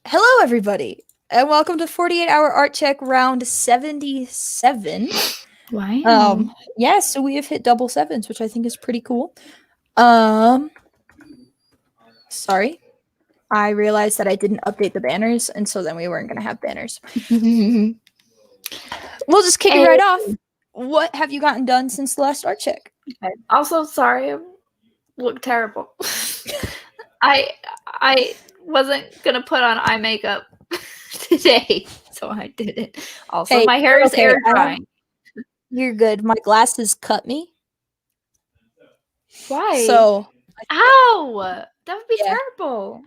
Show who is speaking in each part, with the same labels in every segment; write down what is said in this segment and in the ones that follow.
Speaker 1: Hello, everybody, and welcome to 48-Hour Art Check round 77.
Speaker 2: Wow.
Speaker 1: Yeah, so we have hit double sevens, which I think is pretty cool. Sorry. I realized that I didn't update the banners, and so then we weren't going to have banners. We'll just kick it right off. What have you gotten done since the last art check?
Speaker 2: Okay. Also, sorry, I look terrible. I wasn't gonna put on eye makeup today, so I didn't. Also,
Speaker 1: Hey,
Speaker 2: my hair is
Speaker 1: okay,
Speaker 2: air drying.
Speaker 1: You're good. My glasses cut me.
Speaker 2: Why?
Speaker 1: So,
Speaker 2: Ow! That would be
Speaker 1: Yeah.
Speaker 2: terrible.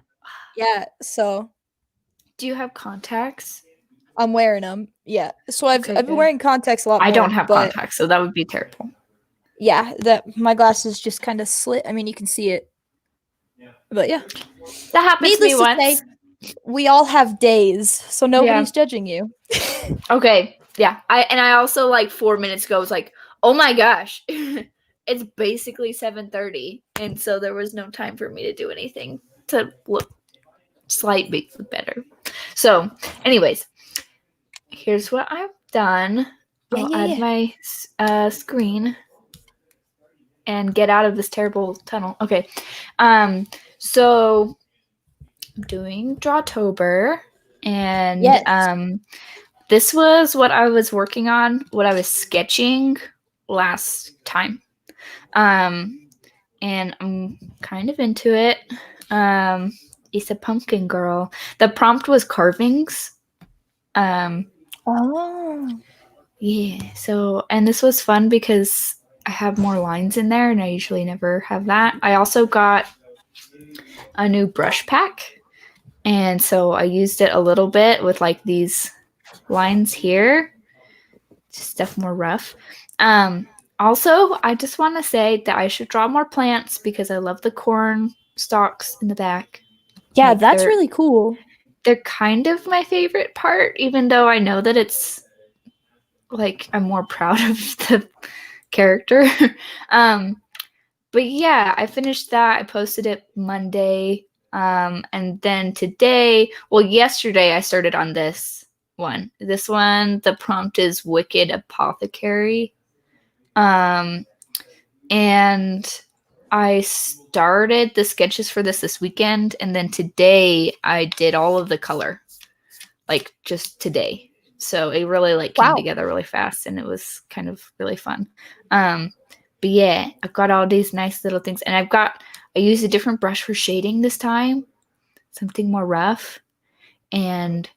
Speaker 1: yeah, so
Speaker 2: Do you have contacts?
Speaker 1: I'm wearing them. Yeah. So I've
Speaker 2: Okay,
Speaker 1: been
Speaker 2: good.
Speaker 1: wearing contacts a lot more.
Speaker 2: I don't have
Speaker 1: but
Speaker 2: contacts, so that would be terrible.
Speaker 1: yeah, that my glasses just kind of slit. I mean, you can see it. But yeah.
Speaker 2: That happened to me
Speaker 1: Needless to
Speaker 2: once.
Speaker 1: say, we all have days, so nobody's judging you.
Speaker 2: Okay, yeah. I also like 4 minutes ago was like, oh my gosh, it's basically 7:30, and so there was no time for me to do anything to look slightly better. So, anyways, here's what I've done. I'll add my screen and get out of this terrible tunnel. Okay, so I'm doing Drawtober, and
Speaker 1: Yes.
Speaker 2: this was what I was working on, what I was sketching last time. And I'm kind of into it. It's a pumpkin girl. The prompt was carvings.
Speaker 1: Oh.
Speaker 2: Yeah, so, and this was fun because I have more lines in there and I usually never have that. I also got a new brush pack, and so I used it a little bit with like these lines here, just stuff more rough. Also, I just want to say that I should draw more plants because I love the corn stalks in the back.
Speaker 1: Yeah,
Speaker 2: Like,
Speaker 1: that's really cool.
Speaker 2: They're kind of my favorite part, even though I know that it's like I'm more proud of the character. But yeah, I finished that. I posted it Monday. And then today, well, yesterday I started on this one. This one, the prompt is Wicked Apothecary. And I started the sketches for this weekend, and then today I did all of the color, like just today. So it really like came together really fast, and it was kind of really fun. But yeah, I've got all these nice little things, and I used a different brush for shading this time, something more rough, and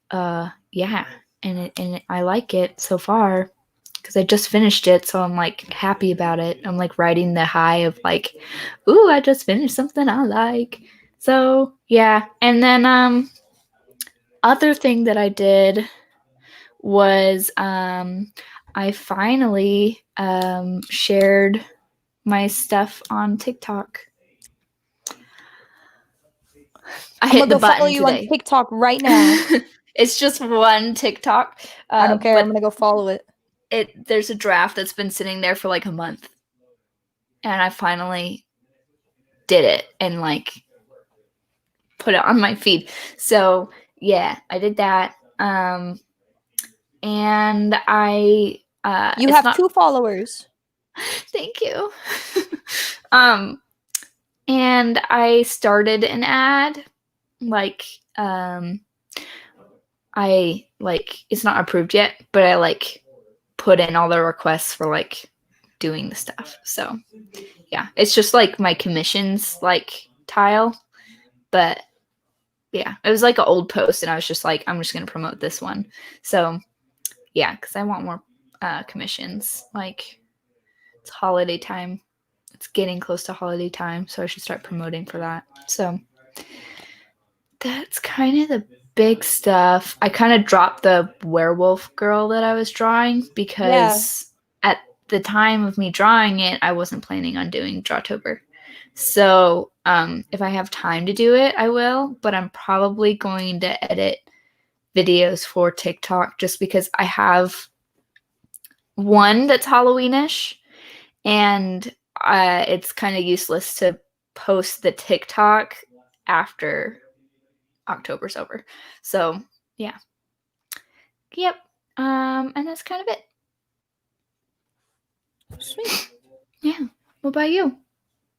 Speaker 2: yeah, and I like it so far because I just finished it, so I'm like happy about it. I'm like riding the high of like, ooh, I just finished something I like. So yeah, and then other thing that I did was I finally shared my stuff on TikTok. I hit the button
Speaker 1: follow you
Speaker 2: today.
Speaker 1: on TikTok right now.
Speaker 2: It's just one TikTok.
Speaker 1: I don't care. I'm gonna go follow it.
Speaker 2: There's a draft that's been sitting there for like a month, and I finally did it and like put it on my feed. So yeah, I did that. And I
Speaker 1: you have 2 followers.
Speaker 2: Thank you. And I started an ad, like I like it's not approved yet, but I like put in all the requests for like doing the stuff. So yeah, it's just like my commissions like tile, but yeah, it was like an old post, and I was just like, I'm just gonna promote this one. So yeah, because I want more commissions. Like, it's holiday time. It's getting close to holiday time, so I should start promoting for that. So that's kind of the big stuff. I kind of dropped the werewolf girl that I was drawing because at the time of me drawing it, I wasn't planning on doing Drawtober. So if I have time to do it, I will, but I'm probably going to edit videos for TikTok just because I have one that's Halloweenish, and it's kind of useless to post the TikTok after October's over. So yeah. Yep. And that's kind of it.
Speaker 1: Sweet.
Speaker 2: Yeah. What about you?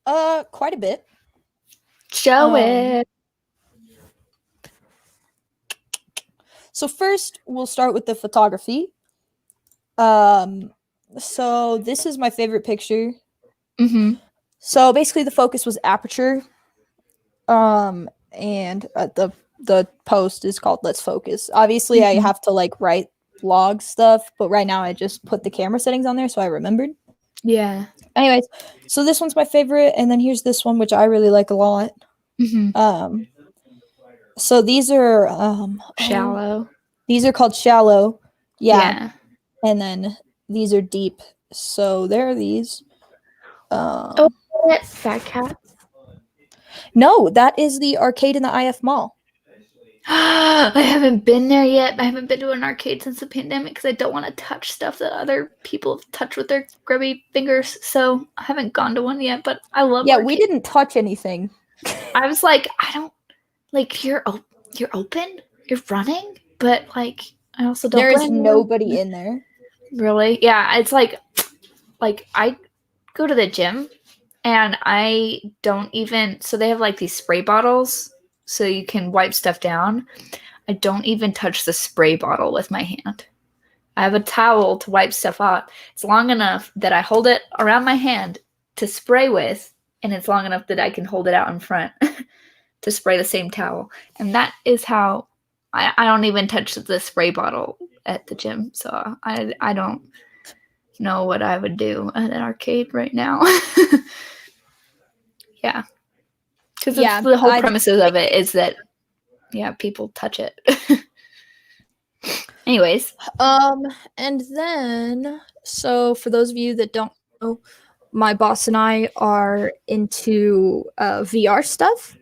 Speaker 1: Quite a bit.
Speaker 2: Show it.
Speaker 1: So first, we'll start with the photography. So this is my favorite picture.
Speaker 2: Mm-hmm.
Speaker 1: So basically, the focus was aperture. And the post is called "Let's Focus." Obviously, I have to like write blog stuff, but right now I just put the camera settings on there, so I remembered.
Speaker 2: Yeah.
Speaker 1: Anyways, so this one's my favorite, and then here's this one which I really like a lot.
Speaker 2: Mm-hmm.
Speaker 1: So these are
Speaker 2: Shallow.
Speaker 1: these are called shallow.
Speaker 2: Yeah.
Speaker 1: And then these are deep. So there are these.
Speaker 2: That Fat Cat.
Speaker 1: No, that is the arcade in the IF Mall.
Speaker 2: I haven't been there yet. I haven't been to an arcade since the pandemic because I don't want to touch stuff that other people have touched with their grubby fingers. So I haven't gone to one yet, but I love
Speaker 1: arcade. We didn't touch anything.
Speaker 2: I was like, I don't like you're open, you're running, but like I also don't.
Speaker 1: There is nobody in there.
Speaker 2: Really? Yeah, it's like I go to the gym and I don't even. So they have like these spray bottles so you can wipe stuff down. I don't even touch the spray bottle with my hand. I have a towel to wipe stuff out. It's long enough that I hold it around my hand to spray with, and it's long enough that I can hold it out in front to spray the same towel. And that is how I don't even touch the spray bottle at the gym. So I don't know what I would do at an arcade right now. Yeah. Because the whole premises of it is that, yeah, people touch it. Anyways.
Speaker 1: And then, so for those of you that don't know, my boss and I are into VR stuff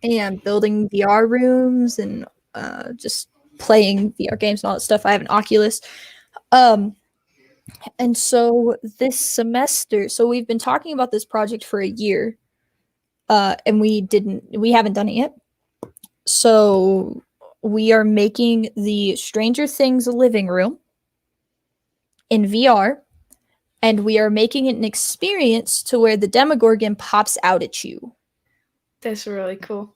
Speaker 1: and building VR rooms and just playing VR games and all that stuff. I have an Oculus. And so this semester, so we've been talking about this project for a year. And we haven't done it yet. So we are making the Stranger Things living room in VR, and we are making it an experience to where the Demogorgon pops out at you.
Speaker 2: That's really cool.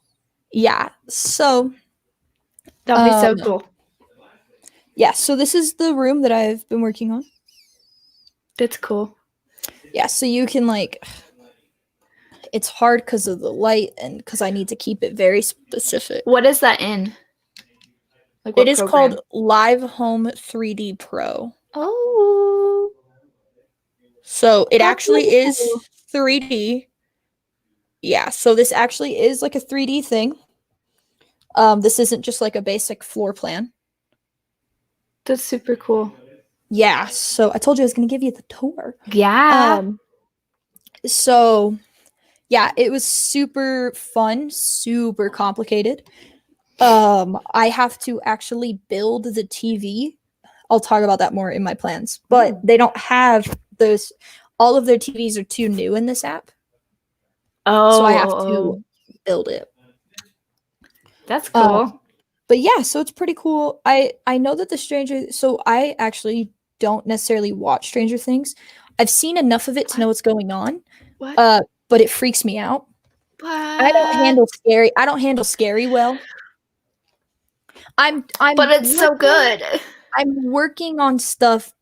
Speaker 1: Yeah, so
Speaker 2: that'll be so cool.
Speaker 1: Yeah, so this is the room that I've been working on.
Speaker 2: That's cool.
Speaker 1: Yeah, so you can like, it's hard because of the light and because I need to keep it very specific.
Speaker 2: What is that in?
Speaker 1: Like, it is called Live Home 3D Pro.
Speaker 2: Oh.
Speaker 1: So it actually is 3D. Yeah, so this actually is like a 3D thing. This isn't just like a basic floor plan.
Speaker 2: That's super cool.
Speaker 1: Yeah, so I told you I was going to give you the tour.
Speaker 2: Yeah.
Speaker 1: So, yeah, it was super fun, super complicated. I have to actually build the TV. I'll talk about that more in my plans. But they don't have those. All of their TVs are too new in this app.
Speaker 2: Oh.
Speaker 1: So I have to build it.
Speaker 2: That's cool.
Speaker 1: But yeah, so it's pretty cool. I know that so I actually don't necessarily watch Stranger Things. I've seen enough of it to know what's going on.
Speaker 2: What?
Speaker 1: But it freaks me out.
Speaker 2: What?
Speaker 1: I don't handle scary well.
Speaker 2: But it's so good.
Speaker 1: I'm working on stuff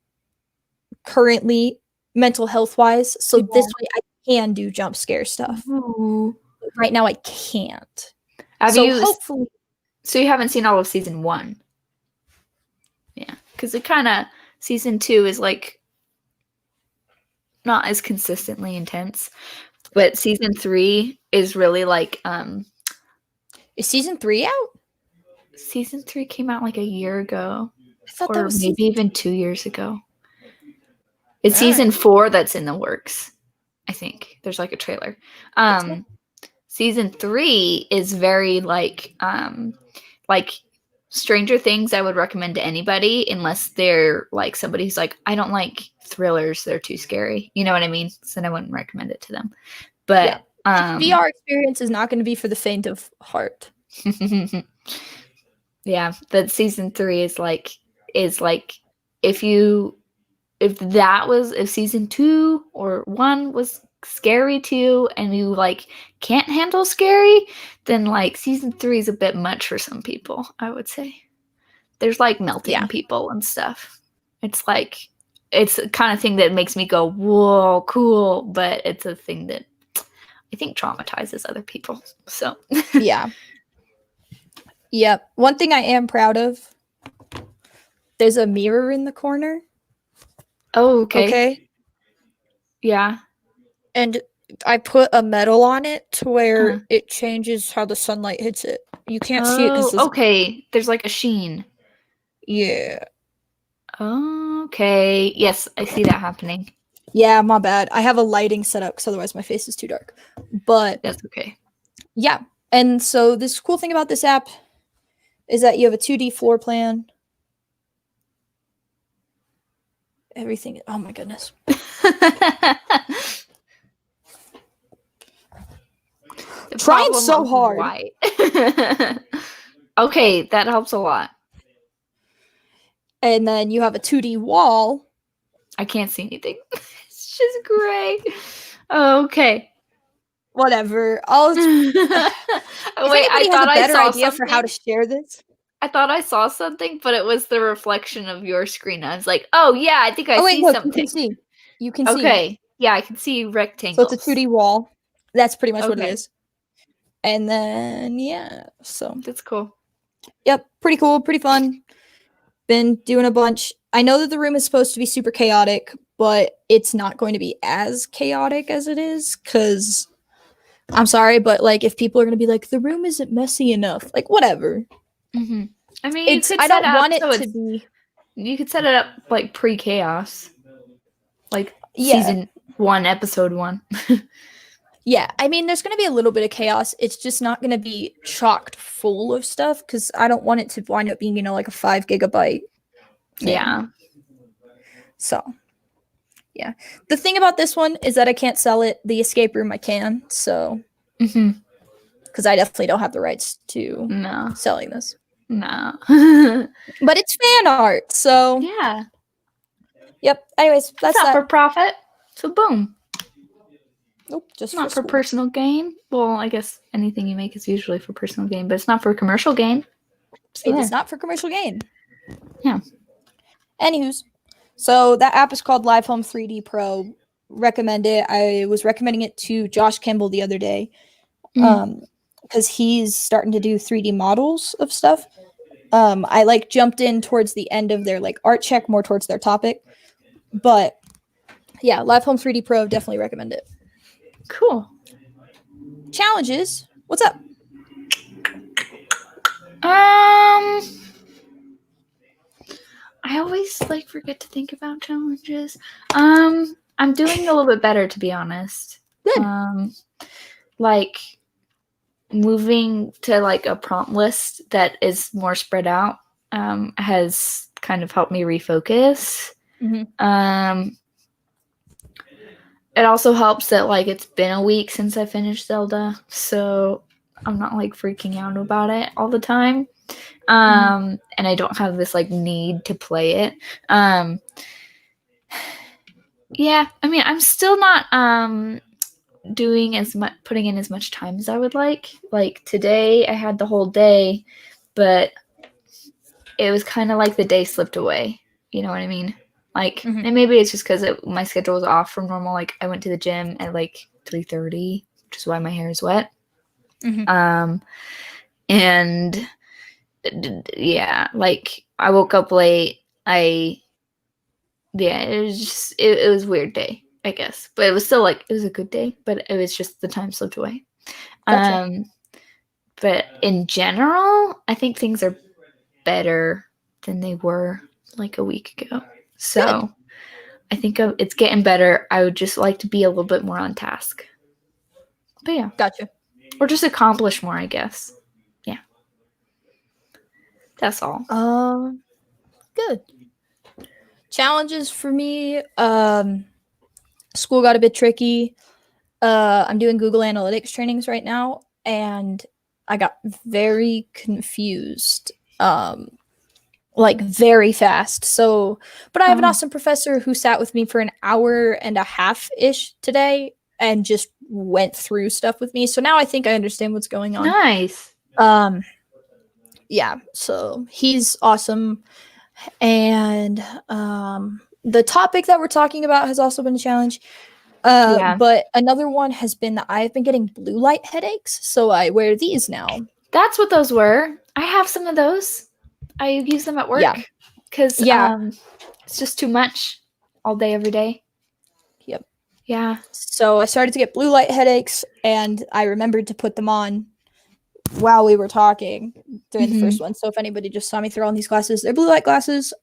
Speaker 1: currently, mental health wise, so this way I can do jump scare stuff.
Speaker 2: Ooh.
Speaker 1: Right now I can't.
Speaker 2: Hopefully. So you haven't seen all of season 1? Yeah, because it kind of season 2 is like not as consistently intense, but season 3 is really like
Speaker 1: Is season 3 out?
Speaker 2: Season 3 came out like a year ago,
Speaker 1: I thought
Speaker 2: or
Speaker 1: that was
Speaker 2: maybe even 2 years ago. It's season 4 that's in the works. I think there's like a trailer. Season 3 is very like Stranger Things. I would recommend to anybody unless they're like somebody who's like, I don't like thrillers, they're too scary. You know what I mean? So I wouldn't recommend it to them. But
Speaker 1: VR experience is not going to be for the faint of heart.
Speaker 2: Yeah, that season 3 is like if season 2 or 1 was scary too and you like can't handle scary, then like season 3 is a bit much for some people, I would say. There's like melting people and stuff. It's like it's the kind of thing that makes me go, whoa, cool, but it's a thing that I think traumatizes other people. So
Speaker 1: yeah. Yep. One thing I am proud of, there's a mirror in the corner.
Speaker 2: Oh, okay.
Speaker 1: Okay.
Speaker 2: Yeah.
Speaker 1: And I put a metal on it to where it changes how the sunlight hits it. You can't see it because
Speaker 2: okay. There's like a sheen.
Speaker 1: Yeah.
Speaker 2: Okay. Yes, I see that happening.
Speaker 1: Yeah, my bad. I have a lighting set up because otherwise my face is too dark. But
Speaker 2: that's okay.
Speaker 1: Yeah. And so this cool thing about this app is that you have a 2D floor plan. Everything. Oh my goodness. Trying so hard.
Speaker 2: White. Okay, that helps a lot.
Speaker 1: And then you have a 2D wall.
Speaker 2: I can't see anything. It's just gray. Okay.
Speaker 1: Whatever. Wait,
Speaker 2: I thought I saw
Speaker 1: idea for how to share this.
Speaker 2: I thought I saw something, but it was the reflection of your screen. I was like, "Oh yeah, I think I see something."
Speaker 1: You can see.
Speaker 2: Okay. Yeah, I can see rectangles.
Speaker 1: So it's a 2D wall. That's pretty much what it is. And then so
Speaker 2: that's cool.
Speaker 1: Yep, pretty cool, pretty fun. Been doing a bunch. I know that the room is supposed to be super chaotic, but it's not going to be as chaotic as it is because I'm sorry, but like if people are going to be like the room isn't messy enough, like whatever.
Speaker 2: Mm-hmm. I mean,
Speaker 1: I don't want it to be.
Speaker 2: You could set it up like pre-chaos, like season 1, episode 1.
Speaker 1: Yeah, I mean, there's going to be a little bit of chaos. It's just not going to be chocked full of stuff because I don't want it to wind up being, like a 5 gigabyte thing.
Speaker 2: Yeah.
Speaker 1: So, yeah. The thing about this one is that I can't sell it. The escape room I can, so. Because I definitely don't have the rights to selling this.
Speaker 2: No.
Speaker 1: But it's fan art, so.
Speaker 2: Yeah.
Speaker 1: Yep. Anyways, that's
Speaker 2: not for profit. So boom.
Speaker 1: Nope, just
Speaker 2: not for personal gain. Well, I guess anything you make is usually for personal gain, but it's not for commercial gain.
Speaker 1: So it is not for commercial gain.
Speaker 2: Yeah.
Speaker 1: Anywho's, so that app is called Live Home 3D Pro. Recommend it. I was recommending it to Josh Kimball the other day, because he's starting to do 3D models of stuff. I like jumped in towards the end of their like art check, more towards their topic, but yeah, Live Home 3D Pro, definitely recommend it.
Speaker 2: Cool.
Speaker 1: Challenges. What's up?
Speaker 2: I always like forget to think about challenges. I'm doing a little bit better, to be honest.
Speaker 1: Good.
Speaker 2: Like moving to like a prompt list that is more spread out has kind of helped me refocus. It also helps that like it's been a week since I finished Zelda, so I'm not like freaking out about it all the time. And I don't have this like need to play it. Yeah, I mean, I'm still not doing as much, putting in as much time as I would like. Like today, I had the whole day, but it was kind of like the day slipped away. You know what I mean? Like, and maybe it's just because my schedule was off from normal. Like, I went to the gym at like 3:30, which is why my hair is wet. And yeah, like I woke up late. It was just it was a weird day, I guess, but it was still like it was a good day. But it was just the time slipped away. Gotcha. But in general, I think things are better than they were like a week ago. So good. I think it's getting better. I would just like to be a little bit more on task. But yeah.
Speaker 1: Gotcha.
Speaker 2: Or just accomplish more, I guess. Yeah. That's all.
Speaker 1: Good. Challenges for me. School got a bit tricky. I'm doing Google Analytics trainings right now, and I got very confused, like very fast. So, but I have an
Speaker 2: Oh,
Speaker 1: awesome professor who sat with me for an hour and a half ish today and just went through stuff with me. So now I think I understand what's going on.
Speaker 2: nice.
Speaker 1: Um, yeah, so he's awesome. And the topic that we're talking about has also been a challenge.
Speaker 2: Yeah.
Speaker 1: But another one has been that I've been getting blue light headaches, so I wear these now.
Speaker 2: That's what those were. I have some of those. I use them at
Speaker 1: Yeah.
Speaker 2: work because
Speaker 1: Yeah.
Speaker 2: it's just too much all day, every day.
Speaker 1: Yep.
Speaker 2: Yeah.
Speaker 1: So I started to get blue light headaches, and I remembered to put them on while we were talking during the first one. So if anybody just saw me throw on these glasses, they're blue light glasses.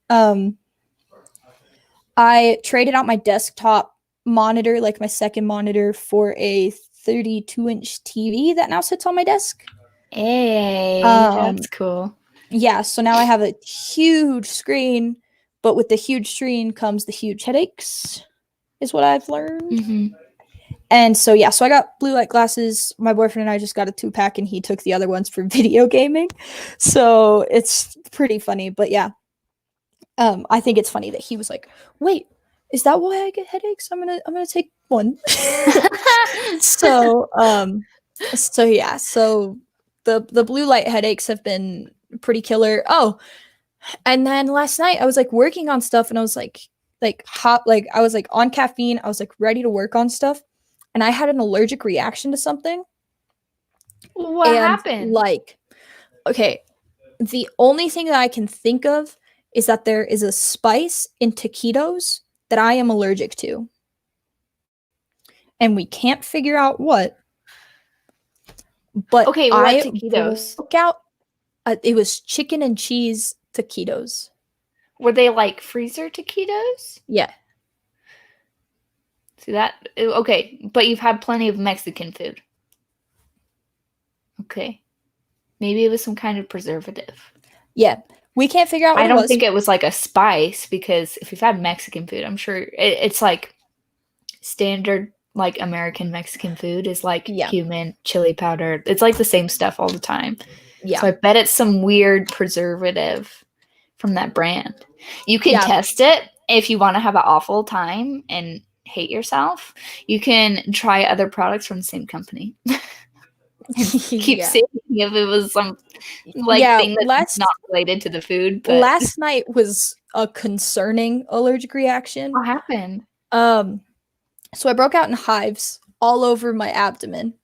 Speaker 1: I traded out my desktop monitor, like my second monitor, for a 32-inch TV that now sits on my desk.
Speaker 2: Hey, that's cool.
Speaker 1: Yeah, so now I have a huge screen, but with the huge screen comes the huge headaches, is what I've learned. And so, yeah, so I got blue light glasses. My boyfriend and I just got a 2-pack, and he took the other ones for video gaming. So it's pretty funny. But yeah, I think it's funny that he was like, wait, is that why I get headaches? I'm gonna take one. So yeah, so the blue light headaches have been pretty killer. Oh, and then last night I was like working on stuff, and I was like hot, like I was like on caffeine. I was like ready to work on stuff, and I had an allergic reaction to something.
Speaker 2: What happened?
Speaker 1: Like, okay, the only thing that I can think of is that there is a spice in taquitos that I am allergic to. And we can't figure out what. But
Speaker 2: okay, what taquitos?
Speaker 1: Broke out. It was chicken and cheese taquitos.
Speaker 2: Were they like freezer taquitos?
Speaker 1: Yeah.
Speaker 2: See that? Okay, but you've had plenty of Mexican food. Okay. Maybe it was some kind of preservative.
Speaker 1: Yeah. We can't figure out what
Speaker 2: I don't
Speaker 1: it was.
Speaker 2: think it was like a spice, because if you've had Mexican food, I'm sure it's like standard, like American Mexican food is like cumin, chili powder. It's like the same stuff all the time. Yeah. So I bet it's some weird preservative from that brand. You can test it if you want to have an awful time and hate yourself. You can try other products from the same company. Keep seeing if it was some thing that's not related to the food. But
Speaker 1: last night was a concerning allergic reaction.
Speaker 2: What happened?
Speaker 1: So I broke out in hives all over my abdomen.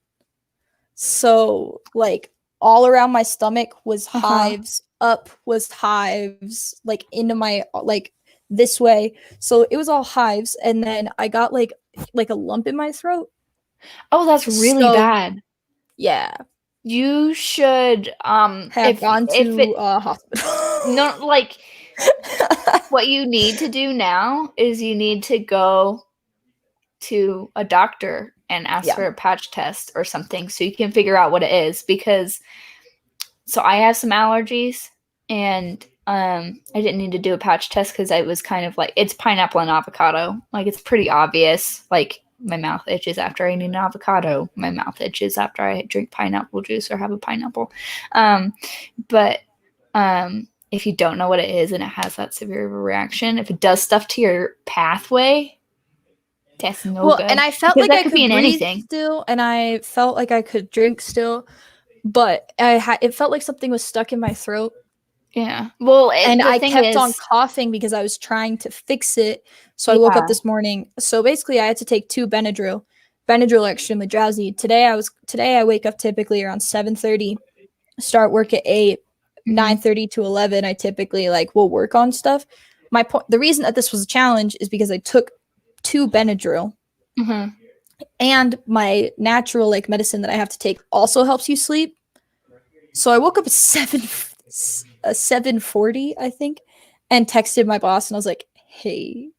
Speaker 1: So like all around my stomach was hives, up was hives, like into my like this way. So it was all hives, and then I got like a lump in my throat.
Speaker 2: Oh, that's really bad.
Speaker 1: Yeah.
Speaker 2: You should
Speaker 1: have gone to a hospital.
Speaker 2: No, like what you need to do now is you need to go to a doctor and ask for a patch test or something so you can figure out what it is, because so I have some allergies, and I didn't need to do a patch test because I was kind of like, it's pineapple and avocado. Like, it's pretty obvious. Like, my mouth itches after I eat an avocado. My mouth itches after I drink pineapple juice or have a pineapple. But if you don't know what it is and it has that severe of a reaction, if it does stuff to your pathway, that's no good.
Speaker 1: And I felt like I could breathe anything still, and I felt like I could drink still, but it felt like something was stuck in my throat.
Speaker 2: Yeah. Well,
Speaker 1: and I kept on coughing because I was trying to fix it. So I woke up this morning. So basically, I had to take 2 Benadryl. Benadryl are extremely drowsy. Today I wake up typically around 7:30, start work at 8, 9:30 to 11. I typically will work on stuff. The reason that this was a challenge is because I took 2 Benadryl, and my natural medicine that I have to take also helps you sleep. So I woke up at 7:40, I think, and texted my boss, and I was like, hey,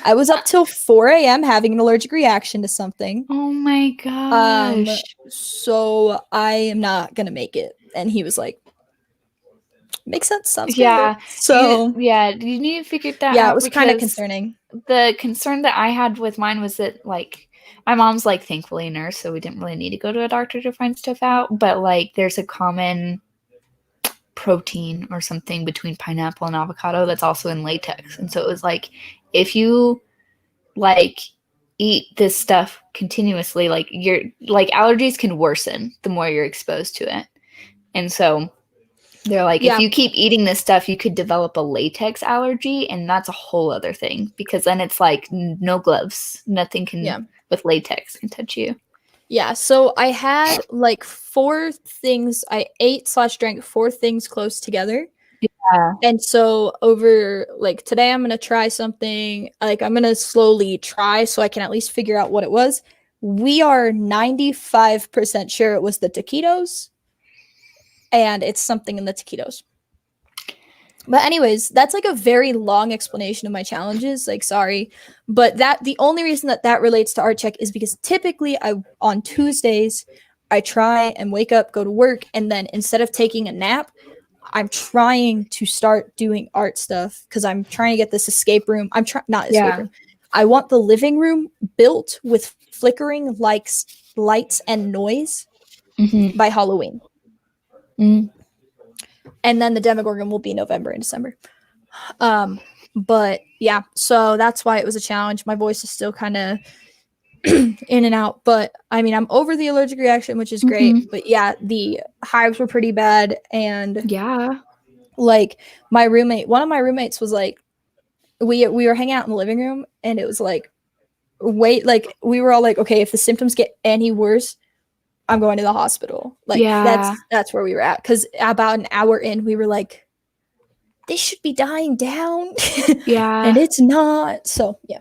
Speaker 1: I was up till 4 a.m. having an allergic reaction to something.
Speaker 2: Oh my gosh.
Speaker 1: So I am not gonna make it. And he was like, makes sense, sounds
Speaker 2: good.
Speaker 1: So
Speaker 2: you need to figure that out.
Speaker 1: Yeah, it was kind of concerning.
Speaker 2: The concern that I had with mine was that my mom's like thankfully a nurse, so we didn't really need to go to a doctor to find stuff out. But like, there's a common protein or something between pineapple and avocado that's also in latex, and so it was like, if you like eat this stuff continuously, like your like allergies can worsen the more you're exposed to it. And so they're like, if you keep eating this stuff, you could develop a latex allergy, and that's a whole other thing, because then it's like no gloves, nothing can with latex can touch you.
Speaker 1: Yeah, so I had like 4 things. I ate/drank 4 things close together.
Speaker 2: Yeah.
Speaker 1: And so over like today I'm going to try something. Like I'm going to slowly try so I can at least figure out what it was. We are 95% sure it was the taquitos. And it's something in the taquitos. But anyways, that's like a very long explanation of my challenges. Like, sorry, but the only reason that relates to art check is because typically on Tuesdays I try and wake up, go to work, and then instead of taking a nap, I'm trying to start doing art stuff because I'm trying to get this escape room. Escape room. I want the living room built with flickering lights and noise by Halloween. And then the Demogorgon will be November and December. But yeah, so that's why it was a challenge. My voice is still kind of in and out, but I mean, I'm over the allergic reaction, which is great. But yeah, the hives were pretty bad. And like one of my roommates was like, we were hanging out in the living room, and it was like, wait, like we were all like, okay, if the symptoms get any worse, I'm going to the hospital. Like that's where we were at. Because about an hour in, we were like, this should be dying down. And it's not. So yeah.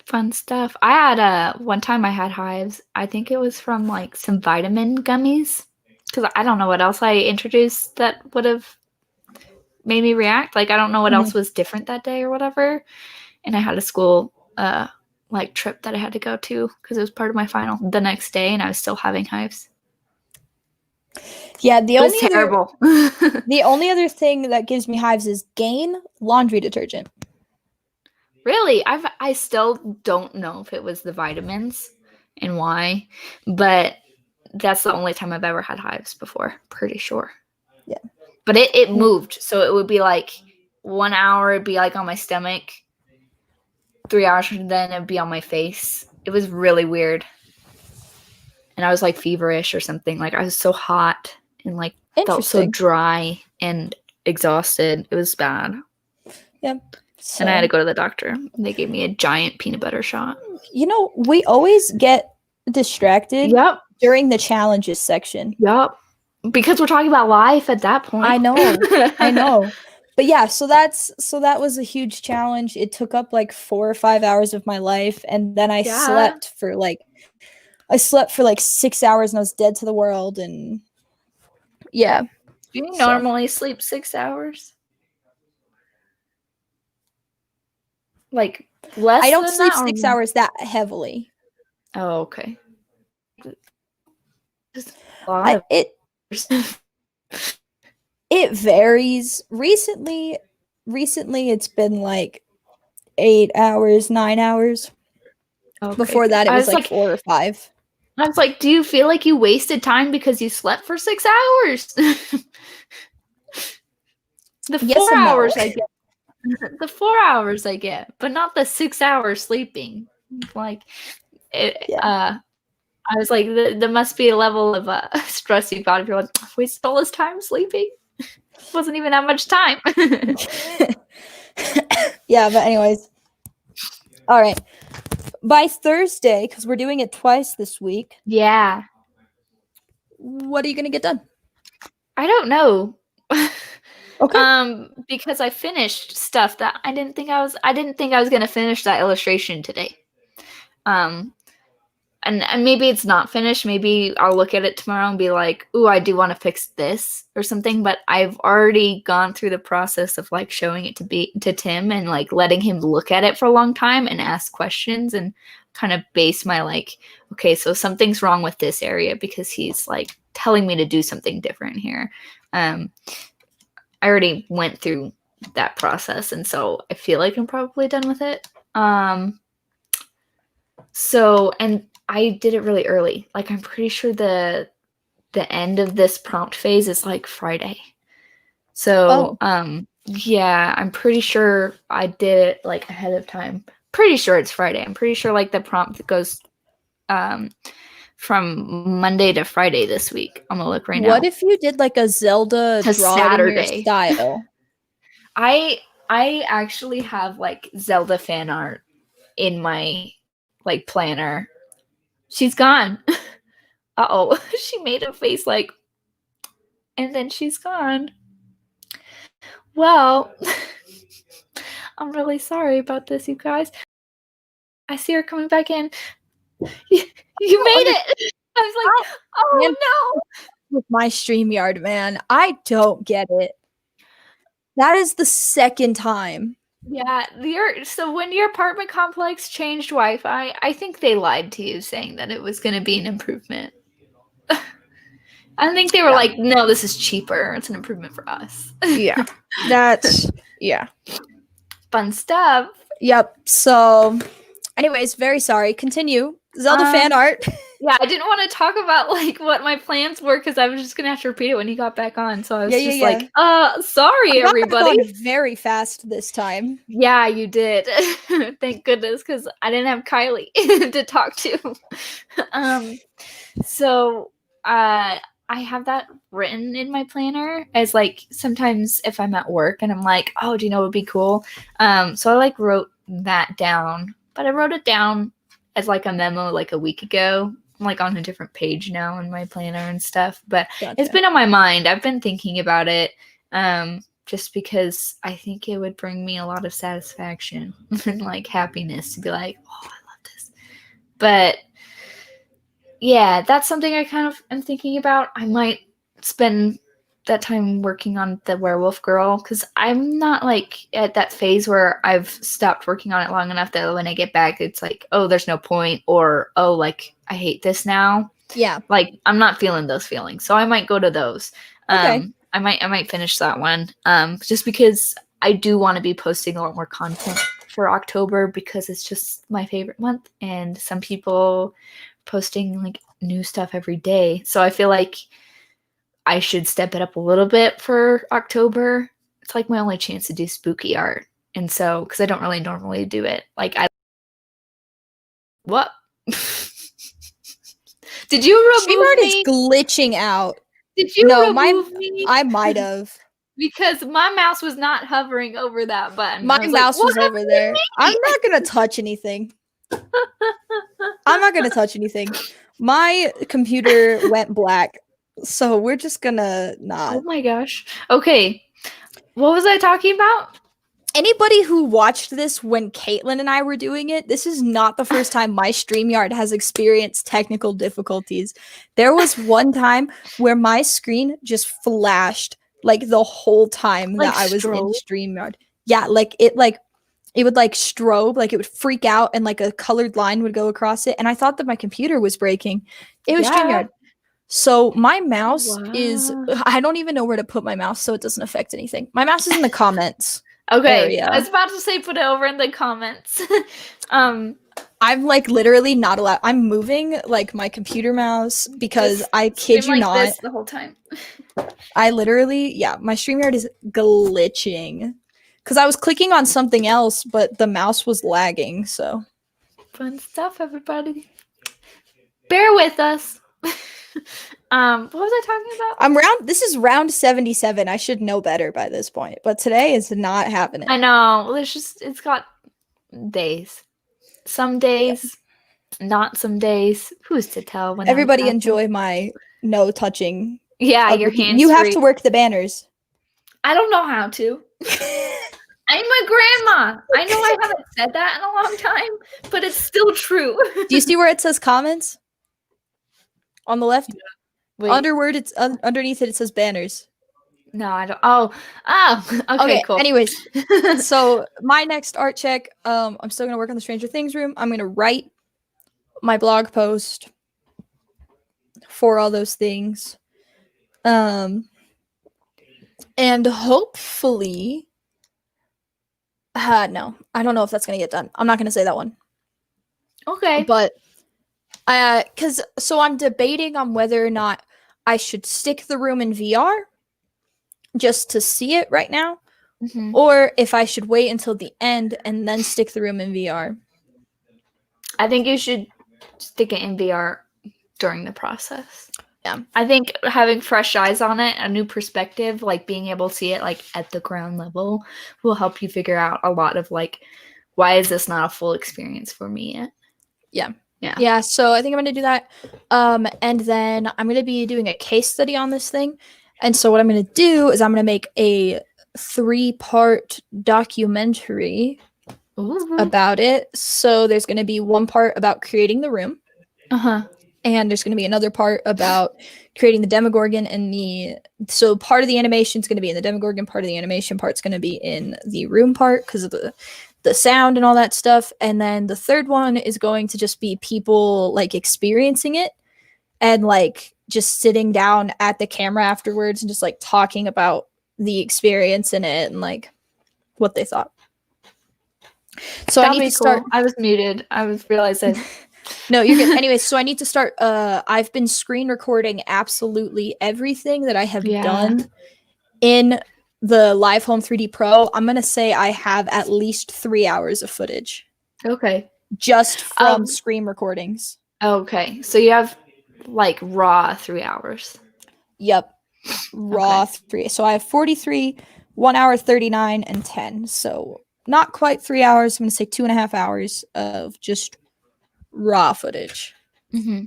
Speaker 2: Fun stuff. I had one time I had hives. I think it was from like some vitamin gummies, because I don't know what else I introduced that would have made me react. Like, I don't know what else was different that day or whatever. And I had a school like trip that I had to go to because it was part of my final the next day, and I was still having hives.
Speaker 1: Yeah,
Speaker 2: the
Speaker 1: only other thing that gives me hives is Gain laundry detergent.
Speaker 2: Really? I still don't know if it was the vitamins and why, but that's the only time I've ever had hives before, pretty sure.
Speaker 1: Yeah.
Speaker 2: But it moved, so it would be like 1 hour it'd be like on my stomach, 3 hours and then it'd be on my face. It was really weird. And I was like feverish or something. Like, I was so hot and like felt so dry and exhausted. It was bad.
Speaker 1: Yep.
Speaker 2: So. And I had to go to the doctor. They gave me a giant peanut butter shot.
Speaker 1: You know, we always get distracted during the challenges section.
Speaker 2: Yep. Because we're talking about life at that point.
Speaker 1: I know. But yeah, so that was a huge challenge. It took up like 4 or 5 hours of my life, and then I slept for like 6 hours, and I was dead to the world. And yeah.
Speaker 2: Do you normally sleep 6 hours? Like less?
Speaker 1: I don't sleep 6 hours that heavily.
Speaker 2: Oh, okay.
Speaker 1: It varies. Recently it's been like 8 hours, 9 hours. Okay. Before that, it was like 4 or 5.
Speaker 2: I was like, do you feel like you wasted time because you slept for 6 hours? The 4 hours I get. The 4 hours I get, but not the 6 hours sleeping. Like, I was like, there must be a level of stress you've got if you're like, I wasted all this time sleeping. Wasn't even that much time.
Speaker 1: Yeah, but anyways. All right. By Thursday, because we're doing it twice this week.
Speaker 2: Yeah.
Speaker 1: What are you going to get done?
Speaker 2: I don't know.
Speaker 1: Okay.
Speaker 2: Because I finished stuff that I didn't think I was going to finish that illustration today. And maybe it's not finished. Maybe I'll look at it tomorrow and be like, ooh, I do want to fix this or something. But I've already gone through the process of like showing it to Tim and like letting him look at it for a long time and ask questions and kind of base my like, okay, so something's wrong with this area because he's like telling me to do something different here. I already went through that process, and so I feel like I'm probably done with it. So, and I did it really early. Like, I'm pretty sure the end of this prompt phase is like Friday. So, yeah, I'm pretty sure I did it like ahead of time. Pretty sure it's Friday. I'm pretty sure like the prompt goes from Monday to Friday this week. I'm gonna look right now.
Speaker 1: What if you did like a Zelda
Speaker 2: To
Speaker 1: draw it in your
Speaker 2: Saturday.
Speaker 1: style?
Speaker 2: I actually have like Zelda fan art in my like planner. She's gone. Uh-oh. She made a face like, and then she's gone. Well, I'm really sorry about this, you guys. I see her coming back in. You made it. I was like, oh no.
Speaker 1: With my StreamYard, man, I don't get it. That is the second time.
Speaker 2: Yeah, so when your apartment complex changed Wi-Fi, I think they lied to you saying that it was going to be an improvement. I think they were like, no, this is cheaper. It's an improvement for us.
Speaker 1: Yeah. That's
Speaker 2: Fun stuff.
Speaker 1: Yep. So anyways, very sorry. Continue. Zelda fan art.
Speaker 2: Yeah, I didn't want to talk about like what my plans were because I was just gonna have to repeat it when he got back on. So I was like, sorry, everybody.
Speaker 1: Very fast this time.
Speaker 2: Yeah, you did. Thank goodness, because I didn't have Kylie to talk to. So I have that written in my planner as like sometimes if I'm at work and I'm like, oh, do you know what would be cool? So I like wrote that down, but I wrote it down as like a memo like a week ago. I'm like on a different page now in my planner and stuff, but It's been on my mind. I've been thinking about it. Just because I think it would bring me a lot of satisfaction and like happiness to be like, oh, I love this. But yeah, that's something I kind of am thinking about. I might spend that time working on the werewolf girl because I'm not like at that phase where I've stopped working on it long enough that when I get back, it's like, oh, there's no point, or oh, like I hate this now.
Speaker 1: Yeah,
Speaker 2: like I'm not feeling those feelings, so I might go to those.
Speaker 1: Okay.
Speaker 2: I might finish that one. Just because I do want to be posting a lot more content for October because it's just my favorite month, and some people posting like new stuff every day. So I feel like I should step it up a little bit for October. It's like my only chance to do spooky art. And so, because I don't really normally do it. What? Did you remove
Speaker 1: StreamYard
Speaker 2: me?
Speaker 1: is glitching out.
Speaker 2: Did you remove me?
Speaker 1: I might have.
Speaker 2: Because my mouse was not hovering over that button.
Speaker 1: My mouse was over there. I'm not going to touch anything. I'm not going to touch anything. My computer went black. So we're just going to not.
Speaker 2: Oh my gosh. Okay. What was I talking about?
Speaker 1: Anybody who watched this when Caitlin and I were doing it, this is not the first time my StreamYard has experienced technical difficulties. There was one time where my screen just flashed like the whole time
Speaker 2: Like
Speaker 1: that I was
Speaker 2: strobe?
Speaker 1: in StreamYard. Yeah, it would like strobe, like it would freak out and like a colored line would go across it. And I thought that my computer was breaking. It was StreamYard. So my mouse is, I don't even know where to put my mouse so it doesn't affect anything. My mouse is in the comments.
Speaker 2: Okay,
Speaker 1: area.
Speaker 2: I was about to say put it over in the comments.
Speaker 1: I'm like literally not allowed. I'm moving like my computer mouse because I kid you
Speaker 2: like
Speaker 1: not.
Speaker 2: This the whole time.
Speaker 1: I literally, my StreamYard is glitching because I was clicking on something else, but the mouse was lagging. So
Speaker 2: fun stuff, everybody. Bear with us. What was I talking about?
Speaker 1: This is round 77. I should know better by this point, but today is not happening.
Speaker 2: I know. It's got days. Some days, not some days. Who's to tell? When
Speaker 1: everybody enjoy my no touching.
Speaker 2: Yeah, your hands.
Speaker 1: You have to work the banners.
Speaker 2: I don't know how to. I'm a grandma. I know I haven't said that in a long time, but it's still true.
Speaker 1: Do you see where it says comments? On the left?
Speaker 2: Yeah. Wait.
Speaker 1: It's underneath it says banners.
Speaker 2: No, I don't. Oh, okay, cool.
Speaker 1: Anyways, so my next art check, I'm still gonna work on the Stranger Things room. I'm gonna write my blog post for all those things. And hopefully no, I don't know if that's gonna get done. I'm not gonna say that one.
Speaker 2: Okay.
Speaker 1: But so I'm debating on whether or not I should stick the room in VR just to see it right now,
Speaker 2: Mm-hmm.
Speaker 1: or if I should wait until the end and then stick the room in VR.
Speaker 2: I think you should stick it in VR during the process.
Speaker 1: Yeah.
Speaker 2: I think having fresh eyes on it, a new perspective, like being able to see it like at the ground level will help you figure out a lot of like, why is this not a full experience for me yet?
Speaker 1: Yeah.
Speaker 2: Yeah.
Speaker 1: Yeah, so I think I'm going to do that. And then I'm going to be doing a case study on this thing. And so what I'm going to do is I'm going to make a 3-part documentary about it. So there's going to be one part about creating the room. And there's going to be another part about creating the Demogorgon so part of the animation is going to be in the Demogorgon, part of the animation part's going to be in the room part because of the sound and all that stuff. And then the third one is going to just be people like experiencing it and like just sitting down at the camera afterwards and just like talking about the experience in it and like what they thought. So I need to start.
Speaker 2: I was muted. I realized that.
Speaker 1: No, you're good. Anyways, so I need to start. I've been screen recording absolutely everything that I have done in the Live Home 3D Pro. I'm gonna say I have at least 3 hours of footage.
Speaker 2: Okay.
Speaker 1: Just from screen recordings.
Speaker 2: Okay, so you have like raw 3 hours.
Speaker 1: Yep, raw 3. So I have 43, 1 hour 39, and 10. So not quite 3 hours. I'm gonna say 2.5 hours of just raw footage.
Speaker 2: Mm-hmm.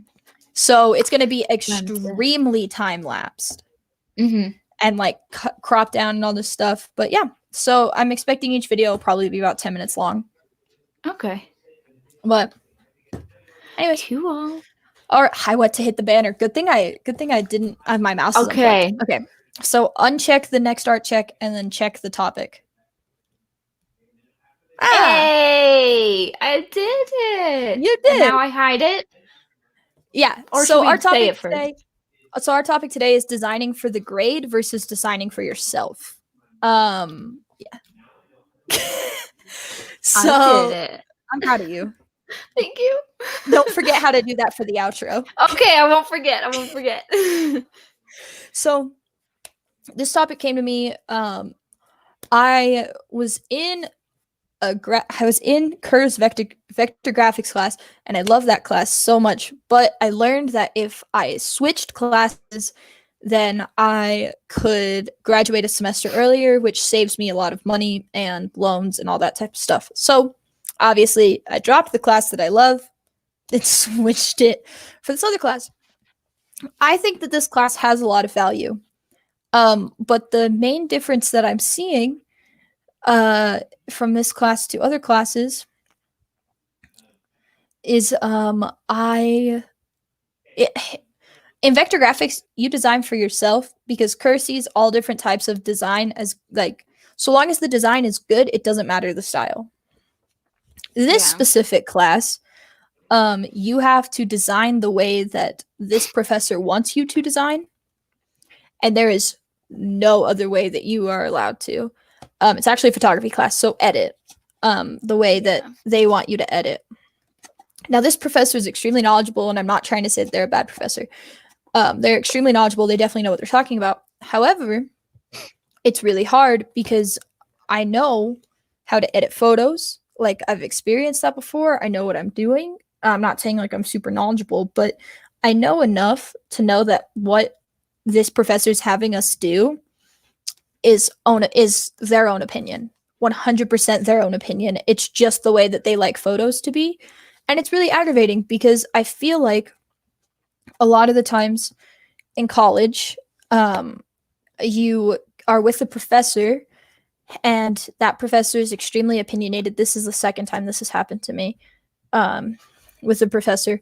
Speaker 1: So it's going to be extremely time lapsed and like cropped down and all this stuff. But yeah, so I'm expecting each video will probably be about 10 minutes long.
Speaker 2: Okay.
Speaker 1: But anyway,
Speaker 2: cool.
Speaker 1: All right, I went to hit the banner. Good thing I didn't have my mouse.
Speaker 2: Okay.
Speaker 1: Okay. So uncheck the next art check and then check the topic.
Speaker 2: Hey, I did it.
Speaker 1: You did.
Speaker 2: And now I hide it.
Speaker 1: Yeah.
Speaker 2: Or
Speaker 1: so
Speaker 2: our topic today.
Speaker 1: So our topic today is designing for the grade versus designing for yourself. Yeah. So
Speaker 2: I did it.
Speaker 1: I'm proud of you.
Speaker 2: Thank you.
Speaker 1: Don't forget how to do that for the outro.
Speaker 2: Okay, I won't forget.
Speaker 1: So this topic came to me. I was in Kerr's vector graphics class, and I love that class so much. But I learned that if I switched classes, then I could graduate a semester earlier, which saves me a lot of money and loans and all that type of stuff. So obviously, I dropped the class that I love and switched it for this other class. I think that this class has a lot of value. But the main difference that I'm seeing from this class to other classes is in vector graphics you design for yourself because Kerr sees all different types of design as like so long as the design is good, it doesn't matter the style. This specific class, you have to design the way that this professor wants you to design, and there is no other way that you are allowed to. It's actually a photography class, so edit the way that they want you to edit. Now, this professor is extremely knowledgeable, and I'm not trying to say that they're a bad professor. They're extremely knowledgeable. They definitely know what they're talking about. However, it's really hard because I know how to edit photos. Like, I've experienced that before. I know what I'm doing. I'm not saying like I'm super knowledgeable, but I know enough to know that what this professor's having us do is their own opinion. 100% their own opinion. It's just the way that they like photos to be. And it's really aggravating because I feel like a lot of the times in college, you are with a professor and that professor is extremely opinionated. This is the second time this has happened to me with a professor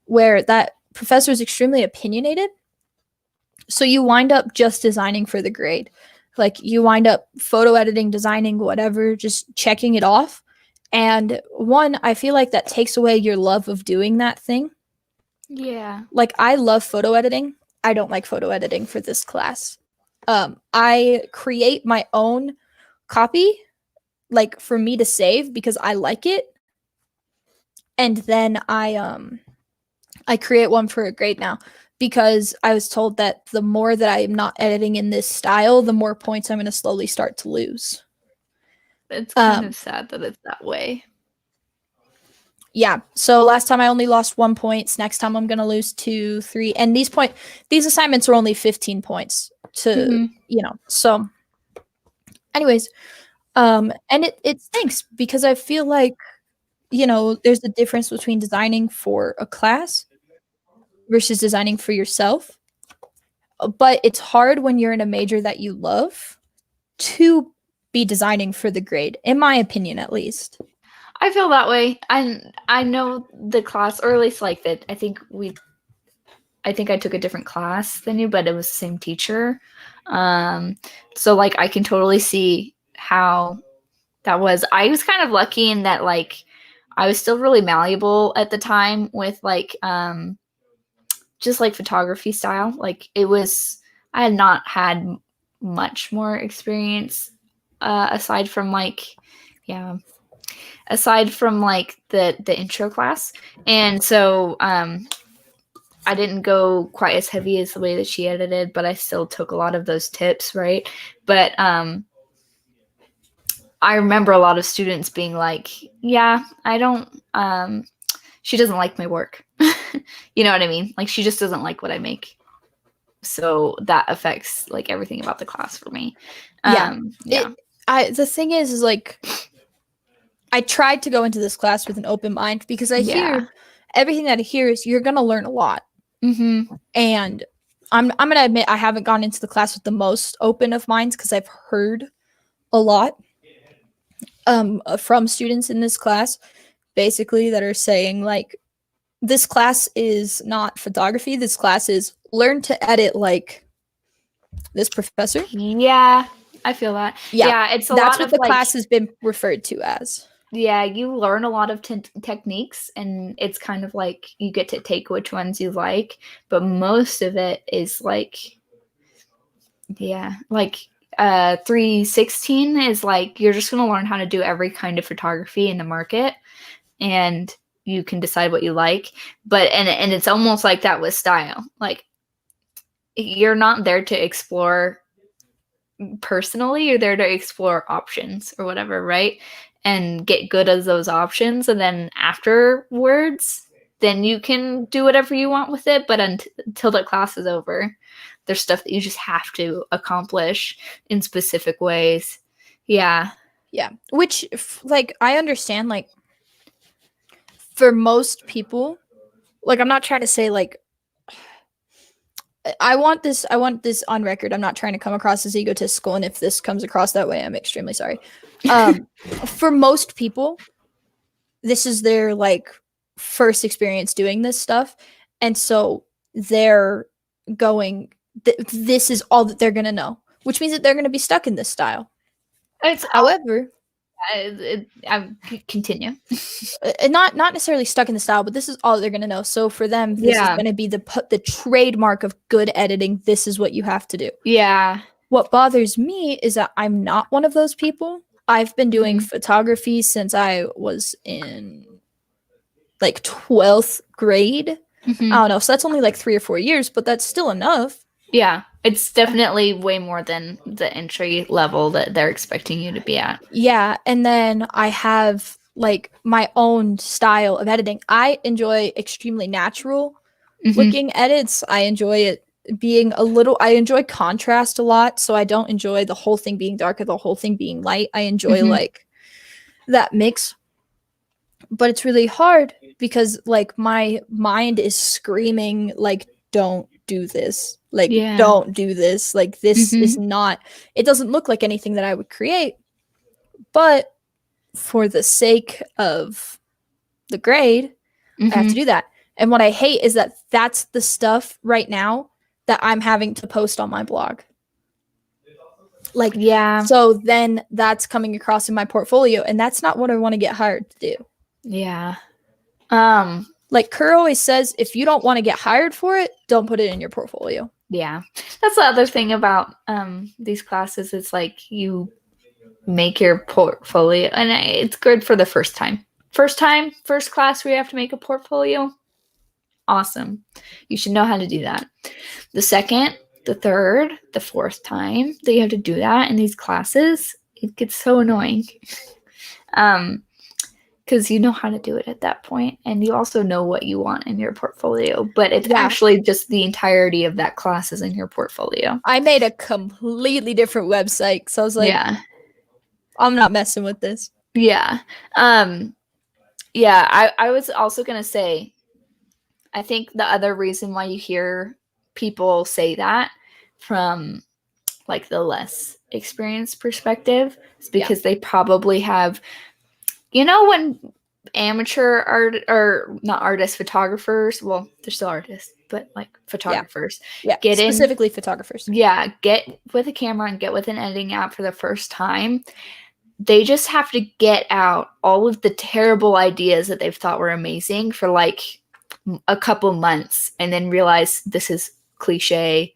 Speaker 1: where that professor is extremely opinionated. So you wind up just designing for the grade. Like you wind up photo editing, designing, whatever, just checking it off. And one, I feel like that takes away your love of doing that thing.
Speaker 2: Yeah.
Speaker 1: Like I love photo editing. I don't like photo editing for this class. I create my own copy, like for me to save because I like it. and then I create one for a grade now because I was told that the more that I am not editing in this style, the more points I'm going to slowly start to lose.
Speaker 2: It's kind of sad that it's that way.
Speaker 1: Yeah. So last time I only lost 1 point. Next time I'm going to lose 2, 3. And these assignments are only 15 points to, so anyways, and it stinks because I feel like, there's a difference between designing for a class versus designing for yourself. But it's hard when you're in a major that you love to be designing for the grade, in my opinion, at least.
Speaker 2: I feel that way. I know the class, or at least like that. I think I took a different class than you, but it was the same teacher. So like I can totally see how that was. I was kind of lucky in that like I was still really malleable at the time with like just like photography style. Like I had not had much more experience aside from like the intro class. And so I didn't go quite as heavy as the way that she edited, but I still took a lot of those tips, right? But I remember a lot of students being like, yeah, I don't she doesn't like my work. You know what I mean? Like she just doesn't like what I make. So that affects like everything about the class for me.
Speaker 1: The thing is like I tried to go into this class with an open mind because I hear everything that I hear is you're gonna learn a lot.
Speaker 2: Mm-hmm.
Speaker 1: And I'm gonna admit I haven't gone into the class with the most open of minds because I've heard a lot from students in this class basically that are saying like this class is not photography, this class is learn to edit like this professor.
Speaker 2: Yeah, I feel that. Yeah, it's
Speaker 1: that's what the class has been referred to as.
Speaker 2: Yeah, you learn a lot of techniques, and it's kind of like you get to take which ones you like, but most of it is like, like 316 is like you're just going to learn how to do every kind of photography in the market, and you can decide what you like. But and it's almost like that with style. Like you're not there to explore personally, you're there to explore options or whatever, right? And get good at those options, and then afterwards then you can do whatever you want with it. But until the class is over, there's stuff that you just have to accomplish in specific ways.
Speaker 1: Which like I understand, like for most people, like I'm not trying to say like I want this on record. I'm not trying to come across as egotistical, and if this comes across that way, I'm extremely sorry. For most people, this is their like first experience doing this stuff, and so they're going this is all that they're going to know, which means that they're going to be stuck in this style. However,
Speaker 2: continue.
Speaker 1: Not necessarily stuck in the style, but this is all they're going to know. So for them, this is going to be the trademark of good editing. This is what you have to do.
Speaker 2: Yeah.
Speaker 1: What bothers me is that I'm not one of those people. I've been doing photography since I was in like 12th grade. I don't know. So that's only like 3 or 4 years, but that's still enough.
Speaker 2: Yeah. It's definitely way more than the entry level that they're expecting you to be at.
Speaker 1: Yeah. And then I have like my own style of editing. I enjoy extremely natural looking edits. I enjoy it being I enjoy contrast a lot. So I don't enjoy the whole thing being dark or the whole thing being light. I enjoy like that mix. But it's really hard because like my mind is screaming like, don't do this. Like, don't do this. Like, this is not, it doesn't look like anything that I would create. But for the sake of the grade, I have to do that. And what I hate is that that's the stuff right now that I'm having to post on my blog. Like, so then that's coming across in my portfolio, and that's not what I want to get hired to do.
Speaker 2: Yeah.
Speaker 1: Like Kerr always says, if you don't want to get hired for it, don't put it in your portfolio.
Speaker 2: Yeah. That's the other thing about these classes. It's like you make your portfolio, and it's good for the first time. first class where you have to make a portfolio, awesome. You should know how to do that. The second, the third, the fourth time that you have to do that in these classes, it gets so annoying. Because you know how to do it at that point, and you also know what you want in your portfolio, but it's actually just the entirety of that class is in your portfolio.
Speaker 1: I made a completely different website, so I was like, I'm not messing with this.
Speaker 2: Yeah. I was also going to say, I think the other reason why you hear people say that from like the less experienced perspective is because they probably have, when amateur art or not artists, photographers, well, they're still artists, but like photographers,
Speaker 1: get specifically photographers.
Speaker 2: Yeah, get with a camera and get with an editing app for the first time. They just have to get out all of the terrible ideas that they've thought were amazing for like a couple months and then realize this is cliche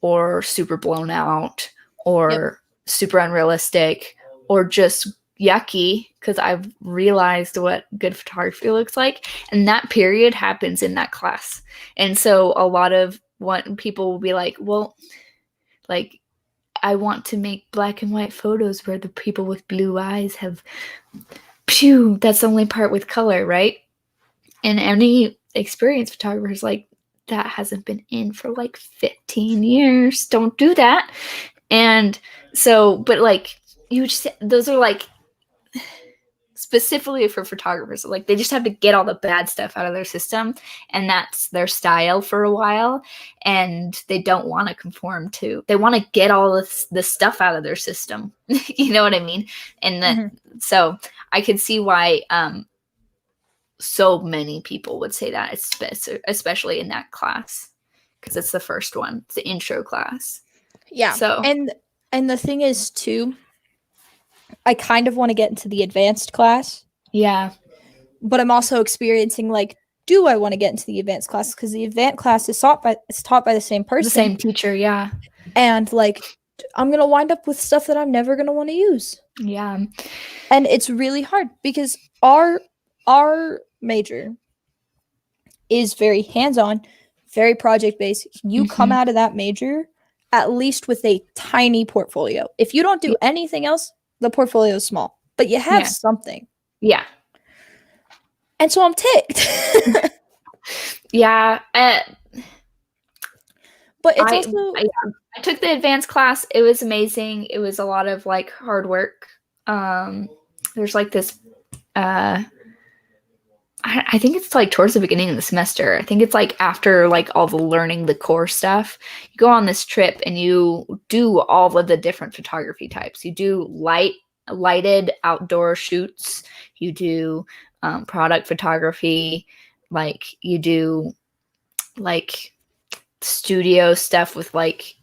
Speaker 2: or super blown out or super unrealistic or just yucky because I've realized what good photography looks like. And that period happens in that class. And so a lot of what people will be like, well, like, I want to make black and white photos where the people with blue eyes have, that's the only part with color, right? And any experienced photographer is like, that hasn't been in for like 15 years. Don't do that. And so, but like, those are like specifically for photographers. Like they just have to get all the bad stuff out of their system, and that's their style for a while. And they don't want to conform to. They want to get all this stuff out of their system. You know what I mean? And so I could see why so many people would say that, especially in that class, because it's the first one. It's the intro class.
Speaker 1: Yeah.
Speaker 2: So
Speaker 1: and the thing is too, I kind of want to get into the advanced class.
Speaker 2: Yeah.
Speaker 1: But I'm also experiencing like, do I want to get into the advanced class? Because the advanced class is taught by the same person.
Speaker 2: The same teacher, yeah.
Speaker 1: And like, I'm going to wind up with stuff that I'm never going to want to use.
Speaker 2: Yeah.
Speaker 1: And it's really hard because our major is very hands-on, very project-based. You come out of that major at least with a tiny portfolio. If you don't do anything else, the portfolio is small, but you have something.
Speaker 2: Yeah.
Speaker 1: And so I'm ticked.
Speaker 2: Yeah.
Speaker 1: But it's also...
Speaker 2: I took the advanced class. It was amazing. It was a lot of like hard work. There's like this... I think it's like towards the beginning of the semester. I think it's like after like all the learning the core stuff. You go on this trip and you do all of the different photography types. You do lighted outdoor shoots. You do product photography. Like you do like studio stuff with like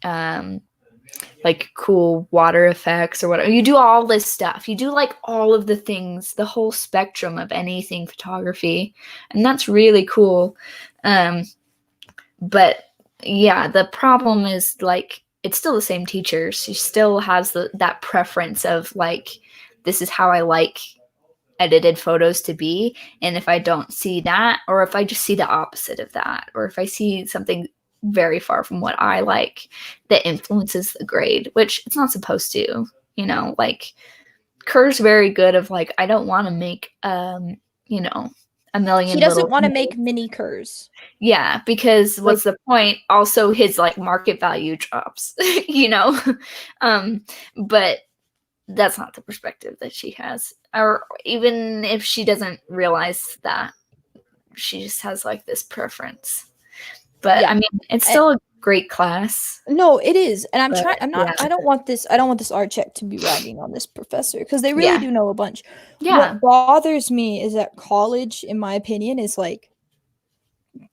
Speaker 2: cool water effects or whatever. You do all this stuff. You do like all of the things, the whole spectrum of anything photography. And that's really cool. But yeah, the problem is like, it's still the same teachers. She still has that preference of like, this is how I like edited photos to be. And if I don't see that, or if I just see the opposite of that, or if I see something very far from what I like that influences the grade, which it's not supposed to, like Kerr's very good of like, I don't want to make, a million.
Speaker 1: He doesn't want to make mini Kerrs.
Speaker 2: Yeah, because what's the point? Also, his like market value drops, but that's not the perspective that she has. Or even if she doesn't realize that, she just has like this preference. But I mean, it's still a great class.
Speaker 1: No, it is. And I don't want this art check to be ragging on this professor because they really do know a bunch.
Speaker 2: Yeah.
Speaker 1: What bothers me is that college, in my opinion, is like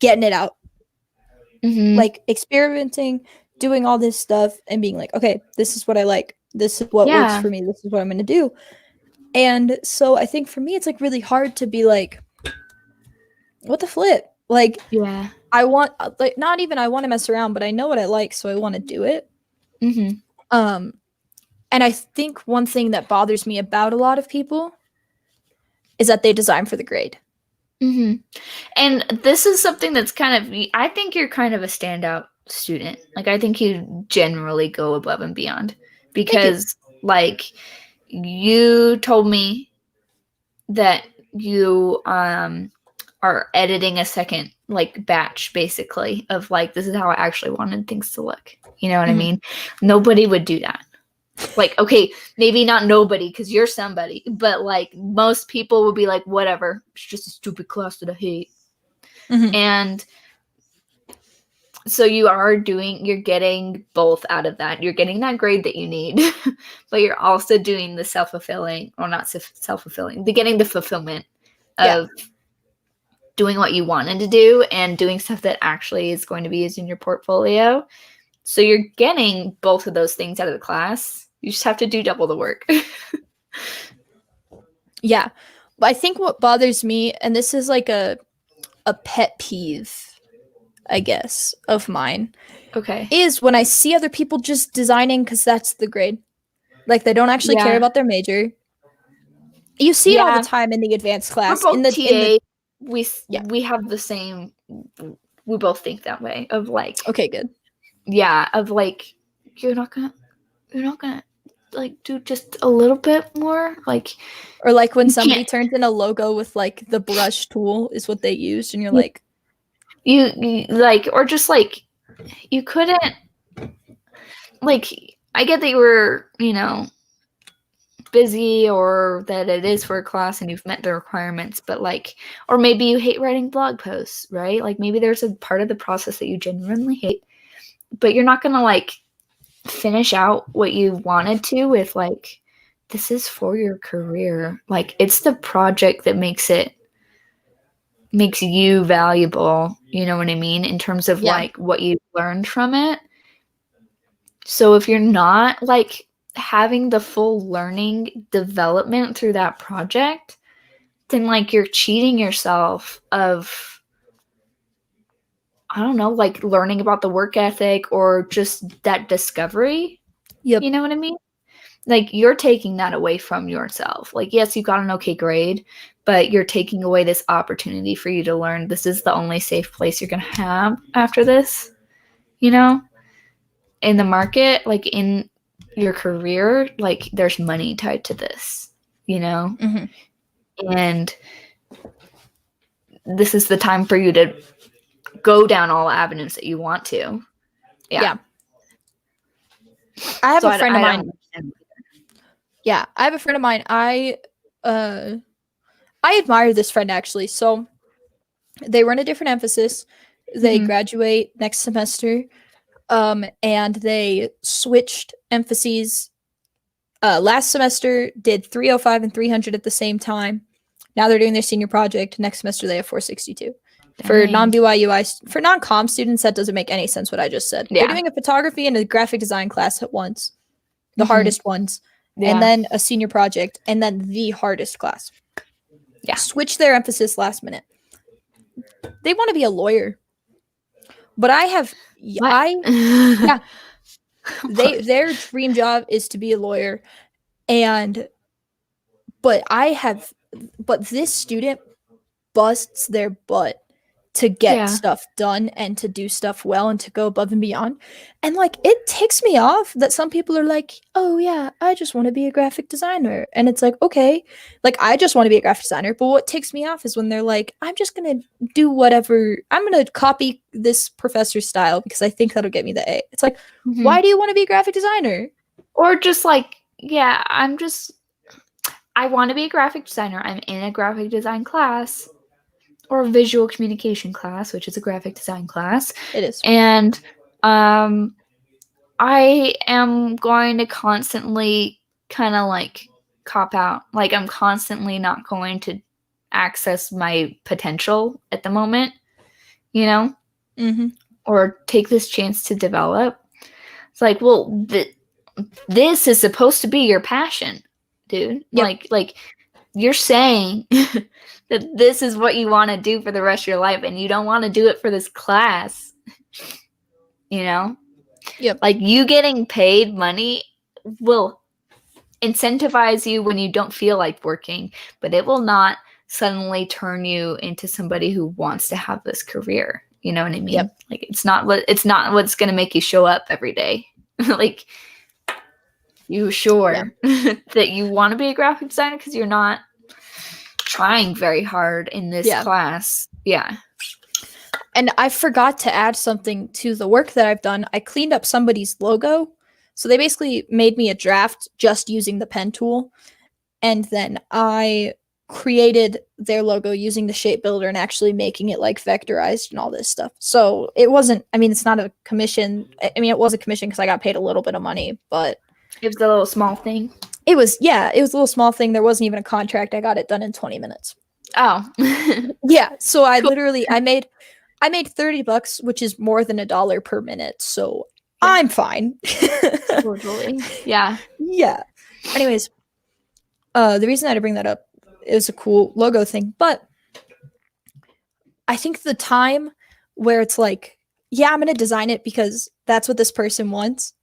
Speaker 1: getting it out. Like experimenting, doing all this stuff and being like, okay, this is what I like. This is what works for me. This is what I'm going to do. And so I think for me, it's like really hard to be like, what the flip? Like, I want, like, not even I want to mess around, but I know what I like, so I want to do it. And I think one thing that bothers me about a lot of people is that they design for the grade.
Speaker 2: Mm-hmm. And this is something that's kind of, I think you're kind of a standout student. Like, I think you generally go above and beyond because, like, you told me that you are editing a second, like, batch, basically, of, like, this is how I actually wanted things to look. You know what I mean? Nobody would do that. Like, okay, maybe not nobody because you're somebody, but like most people would be like, whatever, it's just a stupid class that I hate. And so you're getting both out of that. You're getting that grade that you need, but you're also doing the self-fulfilling, or not self-fulfilling, getting the fulfillment of doing what you wanted to do and doing stuff that actually is going to be used in your portfolio. So you're getting both of those things out of the class. You just have to do double the work.
Speaker 1: Yeah. But I think what bothers me, and this is like a pet peeve, I guess, of mine,
Speaker 2: Okay.
Speaker 1: is when I see other people just designing because that's the grade. Like, they don't actually care about their major. You see it all the time in the advanced class.
Speaker 2: We're both
Speaker 1: TA.
Speaker 2: We have the same, we both think that way of like,
Speaker 1: okay, good.
Speaker 2: Yeah, of like, you're not gonna like do just a little bit more, like,
Speaker 1: or like when somebody turns in a logo with like the brush tool is what they used, and you're like,
Speaker 2: you like, or just like, you couldn't, like, I get that you were, busy, or that it is for a class and you've met the requirements, but like, or maybe you hate writing blog posts, right? Like, maybe there's a part of the process that you genuinely hate, but you're not gonna like finish out what you wanted to with like, this is for your career. Like, it's the project that makes you valuable, you know what I mean, in terms of like what you learned from it. So if you're not like having the full learning development through that project, then like you're cheating yourself of, I don't know, like learning about the work ethic or just that discovery. You know what I mean? Like, you're taking that away from yourself. Like, yes, you got an okay grade, but you're taking away this opportunity for you to learn. This is the only safe place you're going to have after this, in the market, like in your career, like there's money tied to this, and this is the time for you to go down all avenues that you want to. Yeah.
Speaker 1: I have a friend of mine. Yeah, I have a friend of mine. I admire this friend, actually. So they run a different emphasis. They graduate next semester, and they switched emphases. Last semester did 305 and 300 at the same time. Now they're doing their senior project. Next semester they have 462. Dang. For non-BYUI, for non-comm students, that doesn't make any sense what I just said. Yeah. They're doing a photography and a graphic design class at once, the hardest ones, and then a senior project, and then the hardest class. Yeah. Switch their emphasis last minute. They want to be a lawyer, but their dream job is to be a lawyer, but this student busts their butt to get stuff done and to do stuff well and to go above and beyond. And like, it ticks me off that some people are like, oh yeah, I just want to be a graphic designer. And it's like, okay, like, I just want to be a graphic designer. But what ticks me off is when they're like, I'm just going to do whatever. I'm going to copy this professor's style because I think that'll get me the A. It's like, why do you want to be a graphic designer?
Speaker 2: Or just like, yeah, I want to be a graphic designer. I'm in a graphic design class. Or a visual communication class, which is a graphic design class.
Speaker 1: It is.
Speaker 2: And I am going to constantly kind of like cop out. Like, I'm constantly not going to access my potential at the moment, or take this chance to develop. It's like, well, this is supposed to be your passion, dude. Yep. Like you're saying that this is what you want to do for the rest of your life, and you don't want to do it for this class,
Speaker 1: Yep.
Speaker 2: Like, you getting paid money will incentivize you when you don't feel like working, but it will not suddenly turn you into somebody who wants to have this career. You know what I mean?
Speaker 1: Yep.
Speaker 2: Like it's not what's going to make you show up every day. Like you sure that you want to be a graphic designer because you're not trying very hard in this class. Yeah.
Speaker 1: And I forgot to add something to the work that I've done. I cleaned up somebody's logo. So they basically made me a draft just using the pen tool. And then I created their logo using the shape builder and actually making it like vectorized and all this stuff. So it wasn't, I mean, it's not a commission. I mean, it was a commission because I got paid a little bit of money, but
Speaker 2: it was a little small thing.
Speaker 1: It was a little small thing. There wasn't even a contract. I got it done in 20 minutes.
Speaker 2: Oh.
Speaker 1: Yeah. So I literally, I made $30, which is more than $1 per minute. So I'm fine.
Speaker 2: Totally. Yeah.
Speaker 1: Yeah. Anyways, the reason that I bring that up is a cool logo thing, but I think the time where it's like, yeah, I'm going to design it because that's what this person wants,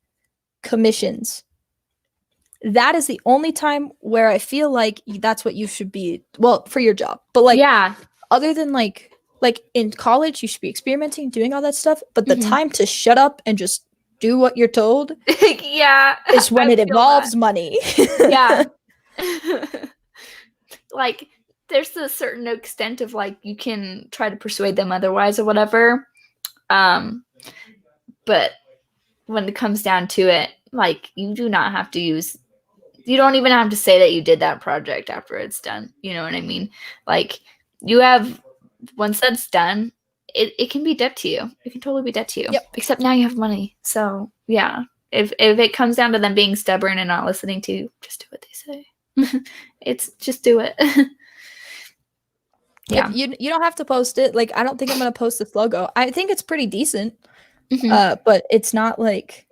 Speaker 1: commissions. That is the only time where I feel like that's what you should be, well, for your job. But like, other than like in college, you should be experimenting, doing all that stuff. But the time to shut up and just do what you're told, is when it involves money.
Speaker 2: Yeah. Like, there's a certain extent of like you can try to persuade them otherwise or whatever. But when it comes down to it, like you do not have to you don't even have to say that you did that project after it's done. You know what I mean? Like once that's done, it can be debt to you. It can totally be debt to you.
Speaker 1: Yep.
Speaker 2: Except now you have money. So yeah, if it comes down to them being stubborn and not listening to you, just do what they say. It's just do it. Yeah.
Speaker 1: You don't have to post it. Like, I don't think I'm going to post this logo. I think it's pretty decent. But it's not like,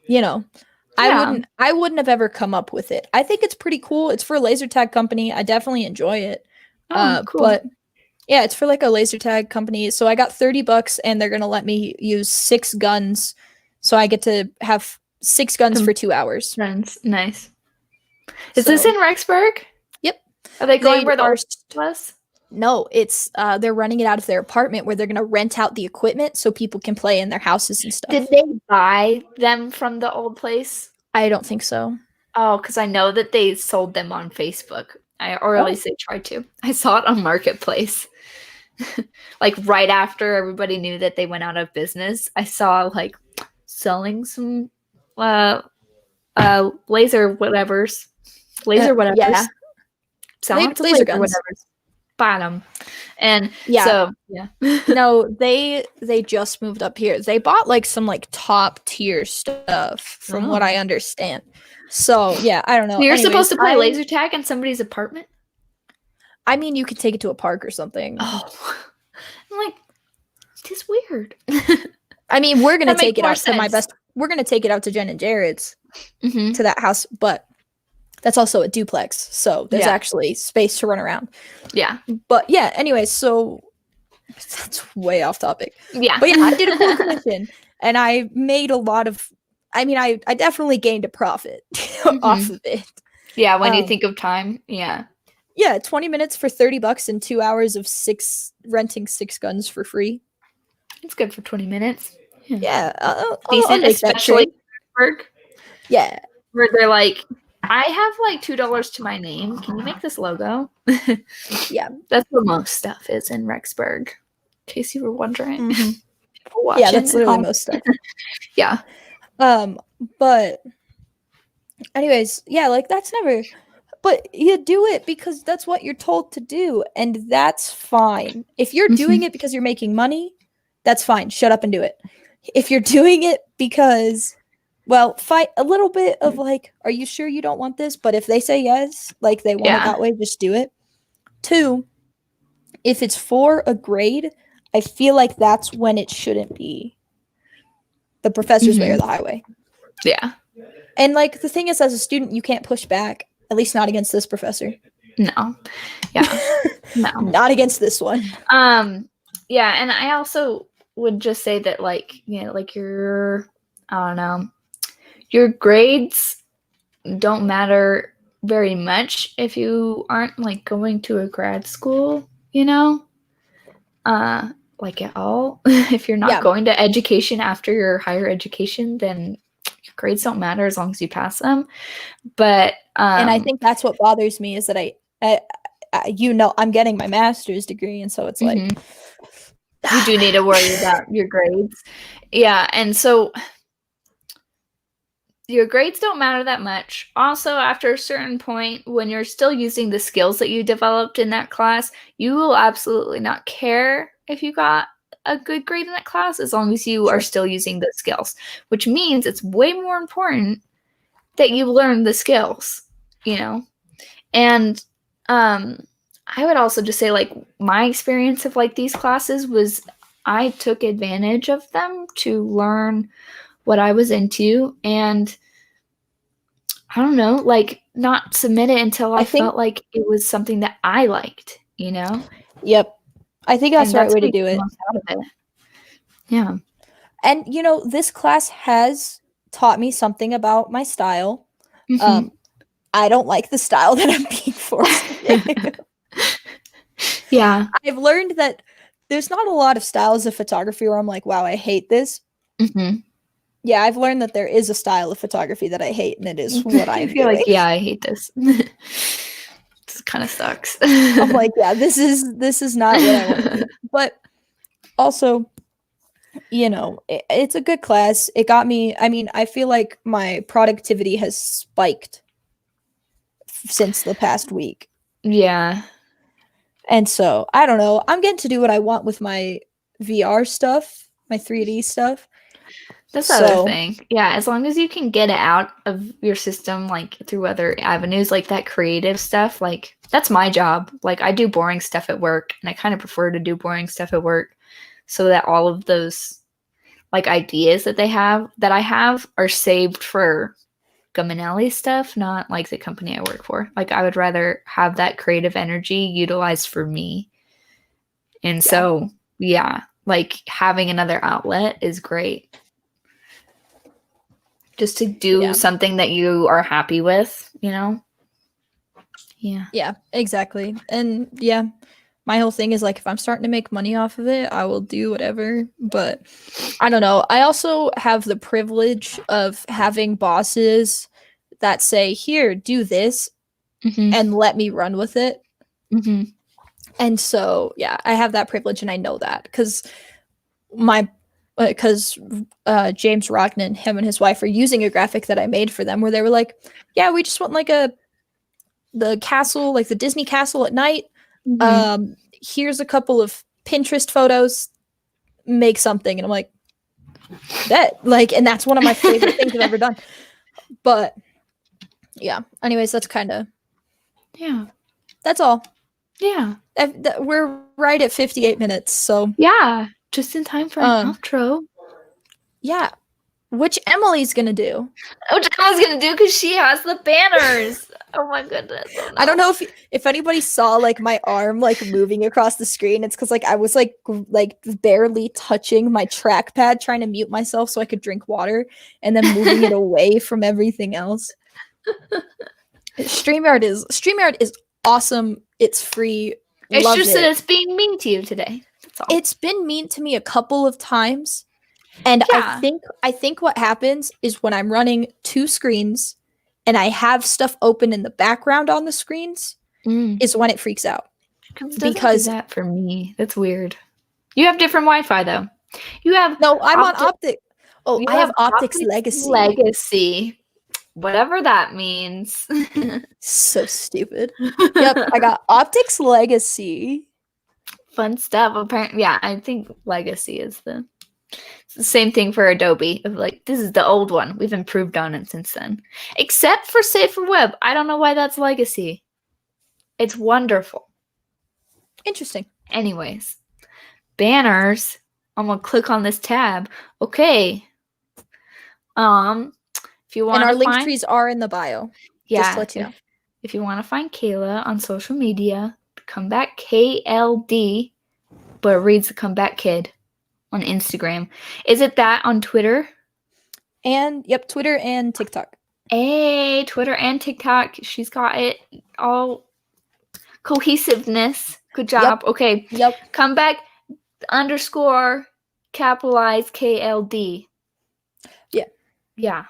Speaker 1: I wouldn't have ever come up with it. I think it's pretty cool. It's for a laser tag company. I definitely enjoy it. Cool. But yeah, it's for like a laser tag company. So I got $30 and they're going to let me use 6 guns. So I get to have 6 guns for 2 hours.
Speaker 2: Nice. Is this in Rexburg?
Speaker 1: Yep.
Speaker 2: Are they going where the artist was?
Speaker 1: No, it's they're running it out of their apartment where they're going to rent out the equipment so people can play in their houses and stuff.
Speaker 2: Did they buy them from the old place?
Speaker 1: I don't think so.
Speaker 2: Oh, because I know that they sold them on Facebook. Or at least they tried to. I saw it on Marketplace. Like right after everybody knew that they went out of business, I saw like selling some laser whatevers.
Speaker 1: Yes.
Speaker 2: Selling
Speaker 1: laser guns.
Speaker 2: Whatevers. Bottom. And no,
Speaker 1: they just moved up here. They bought like some like top tier stuff from what I understand. So yeah, I don't know.
Speaker 2: So you're supposed to play laser tag in somebody's apartment?
Speaker 1: I mean, you could take it to a park or something.
Speaker 2: Oh, I'm like, it's weird.
Speaker 1: I mean, we're gonna take it out to my best. We're gonna take it out to Jen and Jared's to that house, but that's also a duplex, so there's actually space to run around. Yeah, but yeah. Anyways, so that's way off topic.
Speaker 2: Yeah,
Speaker 1: but yeah, I did a cool commission, and I made a lot of. I mean, I definitely gained a profit off of it.
Speaker 2: Yeah, when you think of time, yeah,
Speaker 1: 20 minutes for $30 and 2 hours of renting 6 guns for free.
Speaker 2: It's good for 20 minutes.
Speaker 1: Yeah,
Speaker 2: decent, especially work.
Speaker 1: Yeah,
Speaker 2: where they're like, I have like $2 to my name. Can you make this logo?
Speaker 1: Yeah,
Speaker 2: that's where most stuff is in Rexburg. In case you were wondering.
Speaker 1: Yeah, that's literally most stuff.
Speaker 2: Yeah.
Speaker 1: But anyways, yeah, like that's never. But you do it because that's what you're told to do, and that's fine. If you're doing it because you're making money, that's fine. Shut up and do it. If you're doing it because, well, fight a little bit of like, are you sure you don't want this? But if they say yes, like they want it that way, just do it. 2, if it's for a grade, I feel like that's when it shouldn't be the professor's way or the highway.
Speaker 2: Yeah.
Speaker 1: And like the thing is, as a student, you can't push back. At least not against this professor.
Speaker 2: No. Yeah. No.
Speaker 1: Not against this one.
Speaker 2: Yeah, and I also would just say that like, like your grades don't matter very much if you aren't like going to a grad school, you know, like at all. If you're not going to education after your higher education, then your grades don't matter as long as you pass them. But
Speaker 1: and I think that's what bothers me is that I'm getting my master's degree, and so it's like
Speaker 2: you do need to worry about your grades. Yeah, and so your grades don't matter that much. Also, after a certain point, when you're still using the skills that you developed in that class, you will absolutely not care if you got a good grade in that class as long as you are still using those skills, which means it's way more important that you learn the skills, you know? And I would also just say, like, my experience of like these classes was I took advantage of them to learn what I was into, and I don't know, like, not submit it until I felt like it was something that I liked, you know?
Speaker 1: Yep. I think that's the right way to do it.
Speaker 2: Most out of it. Yeah.
Speaker 1: And, you know, this class has taught me something about my style. I don't like the style that I'm being forced to do.
Speaker 2: Yeah.
Speaker 1: I've learned that there's not a lot of styles of photography where I'm like, wow, I hate this. Yeah, I've learned that there is a style of photography that I hate, and it is what I'm
Speaker 2: doing. Like, yeah, I hate this. This kind of sucks.
Speaker 1: I'm like, yeah, this is not what I want to do. But also, you know, it's a good class. It got me, I mean, I feel like my productivity has spiked since the past week.
Speaker 2: Yeah.
Speaker 1: And so, I don't know. I'm getting to do what I want with my VR stuff, my 3D stuff.
Speaker 2: That's the other thing. Yeah, as long as you can get it out of your system, like, through other avenues, like that creative stuff, like, that's my job. Like, I do boring stuff at work, and I kind of prefer to do boring stuff at work so that all of those, like, ideas that I have are saved for Gaminelli stuff, not, like, the company I work for. Like, I would rather have that creative energy utilized for me. And so, yeah, like, having another outlet is great. Just to do something that you are happy with, you know? Yeah.
Speaker 1: Yeah, exactly. And yeah, my whole thing is like, if I'm starting to make money off of it, I will do whatever. But I don't know. I also have the privilege of having bosses that say, here, do this, and let me run with it. And so, yeah, I have that privilege, and I know that because James Rognan, him and his wife, are using a graphic that I made for them where they were like, yeah, we just want like the castle, like the Disney castle at night. Here's a couple of Pinterest photos, make something. And I'm like, that, like, and that's one of my favorite things I've ever done. But yeah, anyways, that's kind of, that's all.
Speaker 2: Yeah.
Speaker 1: We're right at 58 minutes. So
Speaker 2: yeah, just in time for an outro.
Speaker 1: Yeah. Which Emily's gonna do?
Speaker 2: Which Emily's gonna do because she has the banners. Oh my goodness! Oh, no.
Speaker 1: I don't know if anybody saw like my arm like moving across the screen. It's because like I was like barely touching my trackpad, trying to mute myself so I could drink water, and then moving it away from everything else. StreamYard is awesome. It's free.
Speaker 2: It's just that it's being mean to you today. That's all.
Speaker 1: It's been mean to me a couple of times. And I think what happens is when I'm running two screens and I have stuff open in the background on the screens is when it freaks out.
Speaker 2: Because do that for me, that's weird. You have different Wi-Fi though. You have
Speaker 1: I'm on Optic. Oh, I have Optics Legacy.
Speaker 2: Legacy, whatever that means.
Speaker 1: So stupid. Yep, I got Optics Legacy.
Speaker 2: Fun stuff. Apparently, yeah, I think Legacy is the same thing for Adobe. Of like, this is the old one. We've improved on it since then. Except for Safer Web. I don't know why that's Legacy. It's wonderful.
Speaker 1: Interesting.
Speaker 2: Anyways, banners. I'm gonna click on this tab. Okay. If you want,
Speaker 1: and our link trees are in the bio.
Speaker 2: Yeah.
Speaker 1: Just to let you know.
Speaker 2: If you want to find Kayla on social media, Comeback KLD, but it reads the Comeback Kid on Instagram. Is it that on Twitter?
Speaker 1: And yep, Twitter and TikTok.
Speaker 2: Hey, Twitter and TikTok. She's got it all. Cohesiveness. Good job.
Speaker 1: Yep.
Speaker 2: Okay.
Speaker 1: Yep.
Speaker 2: Come back _ capitalize KLD.
Speaker 1: Yeah.
Speaker 2: Yeah.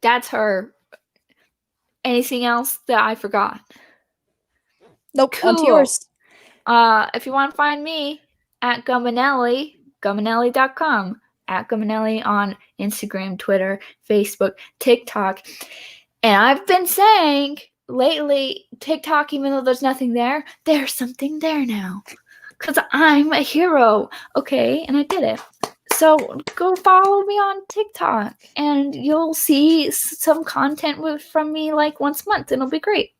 Speaker 2: That's her. Anything else that I forgot?
Speaker 1: Nope.
Speaker 2: Cool.
Speaker 1: On to yours.
Speaker 2: If you want to find me at Gumanelli, gumanelli.com, at Gumanelli on Instagram, Twitter, Facebook, TikTok. And I've been saying lately, TikTok, even though there's nothing there, there's something there now. Because I'm a hero. Okay, and I did it. So go follow me on TikTok and you'll see some content from me like once a month. It'll be great.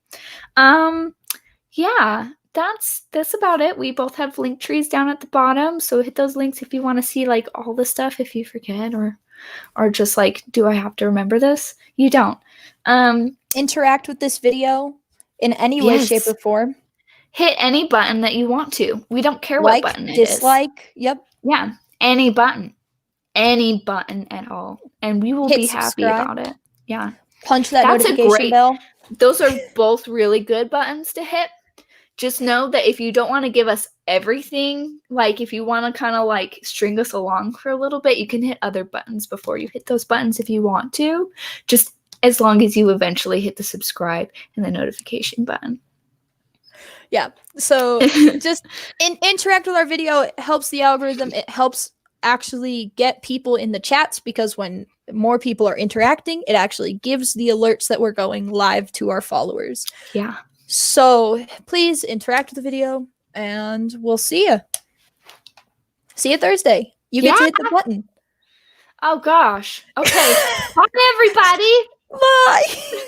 Speaker 2: Yeah, that's about it. We both have link trees down at the bottom, so hit those links if you want to see like all the stuff if you forget or just like, do I have to remember this? You don't.
Speaker 1: Interact with this video in any way,
Speaker 2: Yes.
Speaker 1: shape, or form.
Speaker 2: Hit any button that you want to. We don't care
Speaker 1: Like,
Speaker 2: what button it
Speaker 1: dislike.
Speaker 2: is.
Speaker 1: Yep.
Speaker 2: Yeah, any button at all, and we will
Speaker 1: Hit
Speaker 2: be happy
Speaker 1: subscribe.
Speaker 2: about it. Yeah,
Speaker 1: Punch that
Speaker 2: That's a
Speaker 1: notification
Speaker 2: great-
Speaker 1: bell.
Speaker 2: those are both really good buttons to hit. Just know that if you don't want to give us everything, like if you want to kind of like string us along for a little bit, you can hit other buttons before you hit those buttons if you want to. Just as long as you eventually hit the subscribe and the notification button.
Speaker 1: Yeah. So just interact with our video. It helps the algorithm. It helps actually get people in the chats, because when more people are interacting, it actually gives the alerts that we're going live to our followers.
Speaker 2: Yeah.
Speaker 1: So please interact with the video, and we'll see you. See you Thursday. You get to hit the button.
Speaker 2: Oh gosh. Okay. Bye, everybody.
Speaker 1: Bye.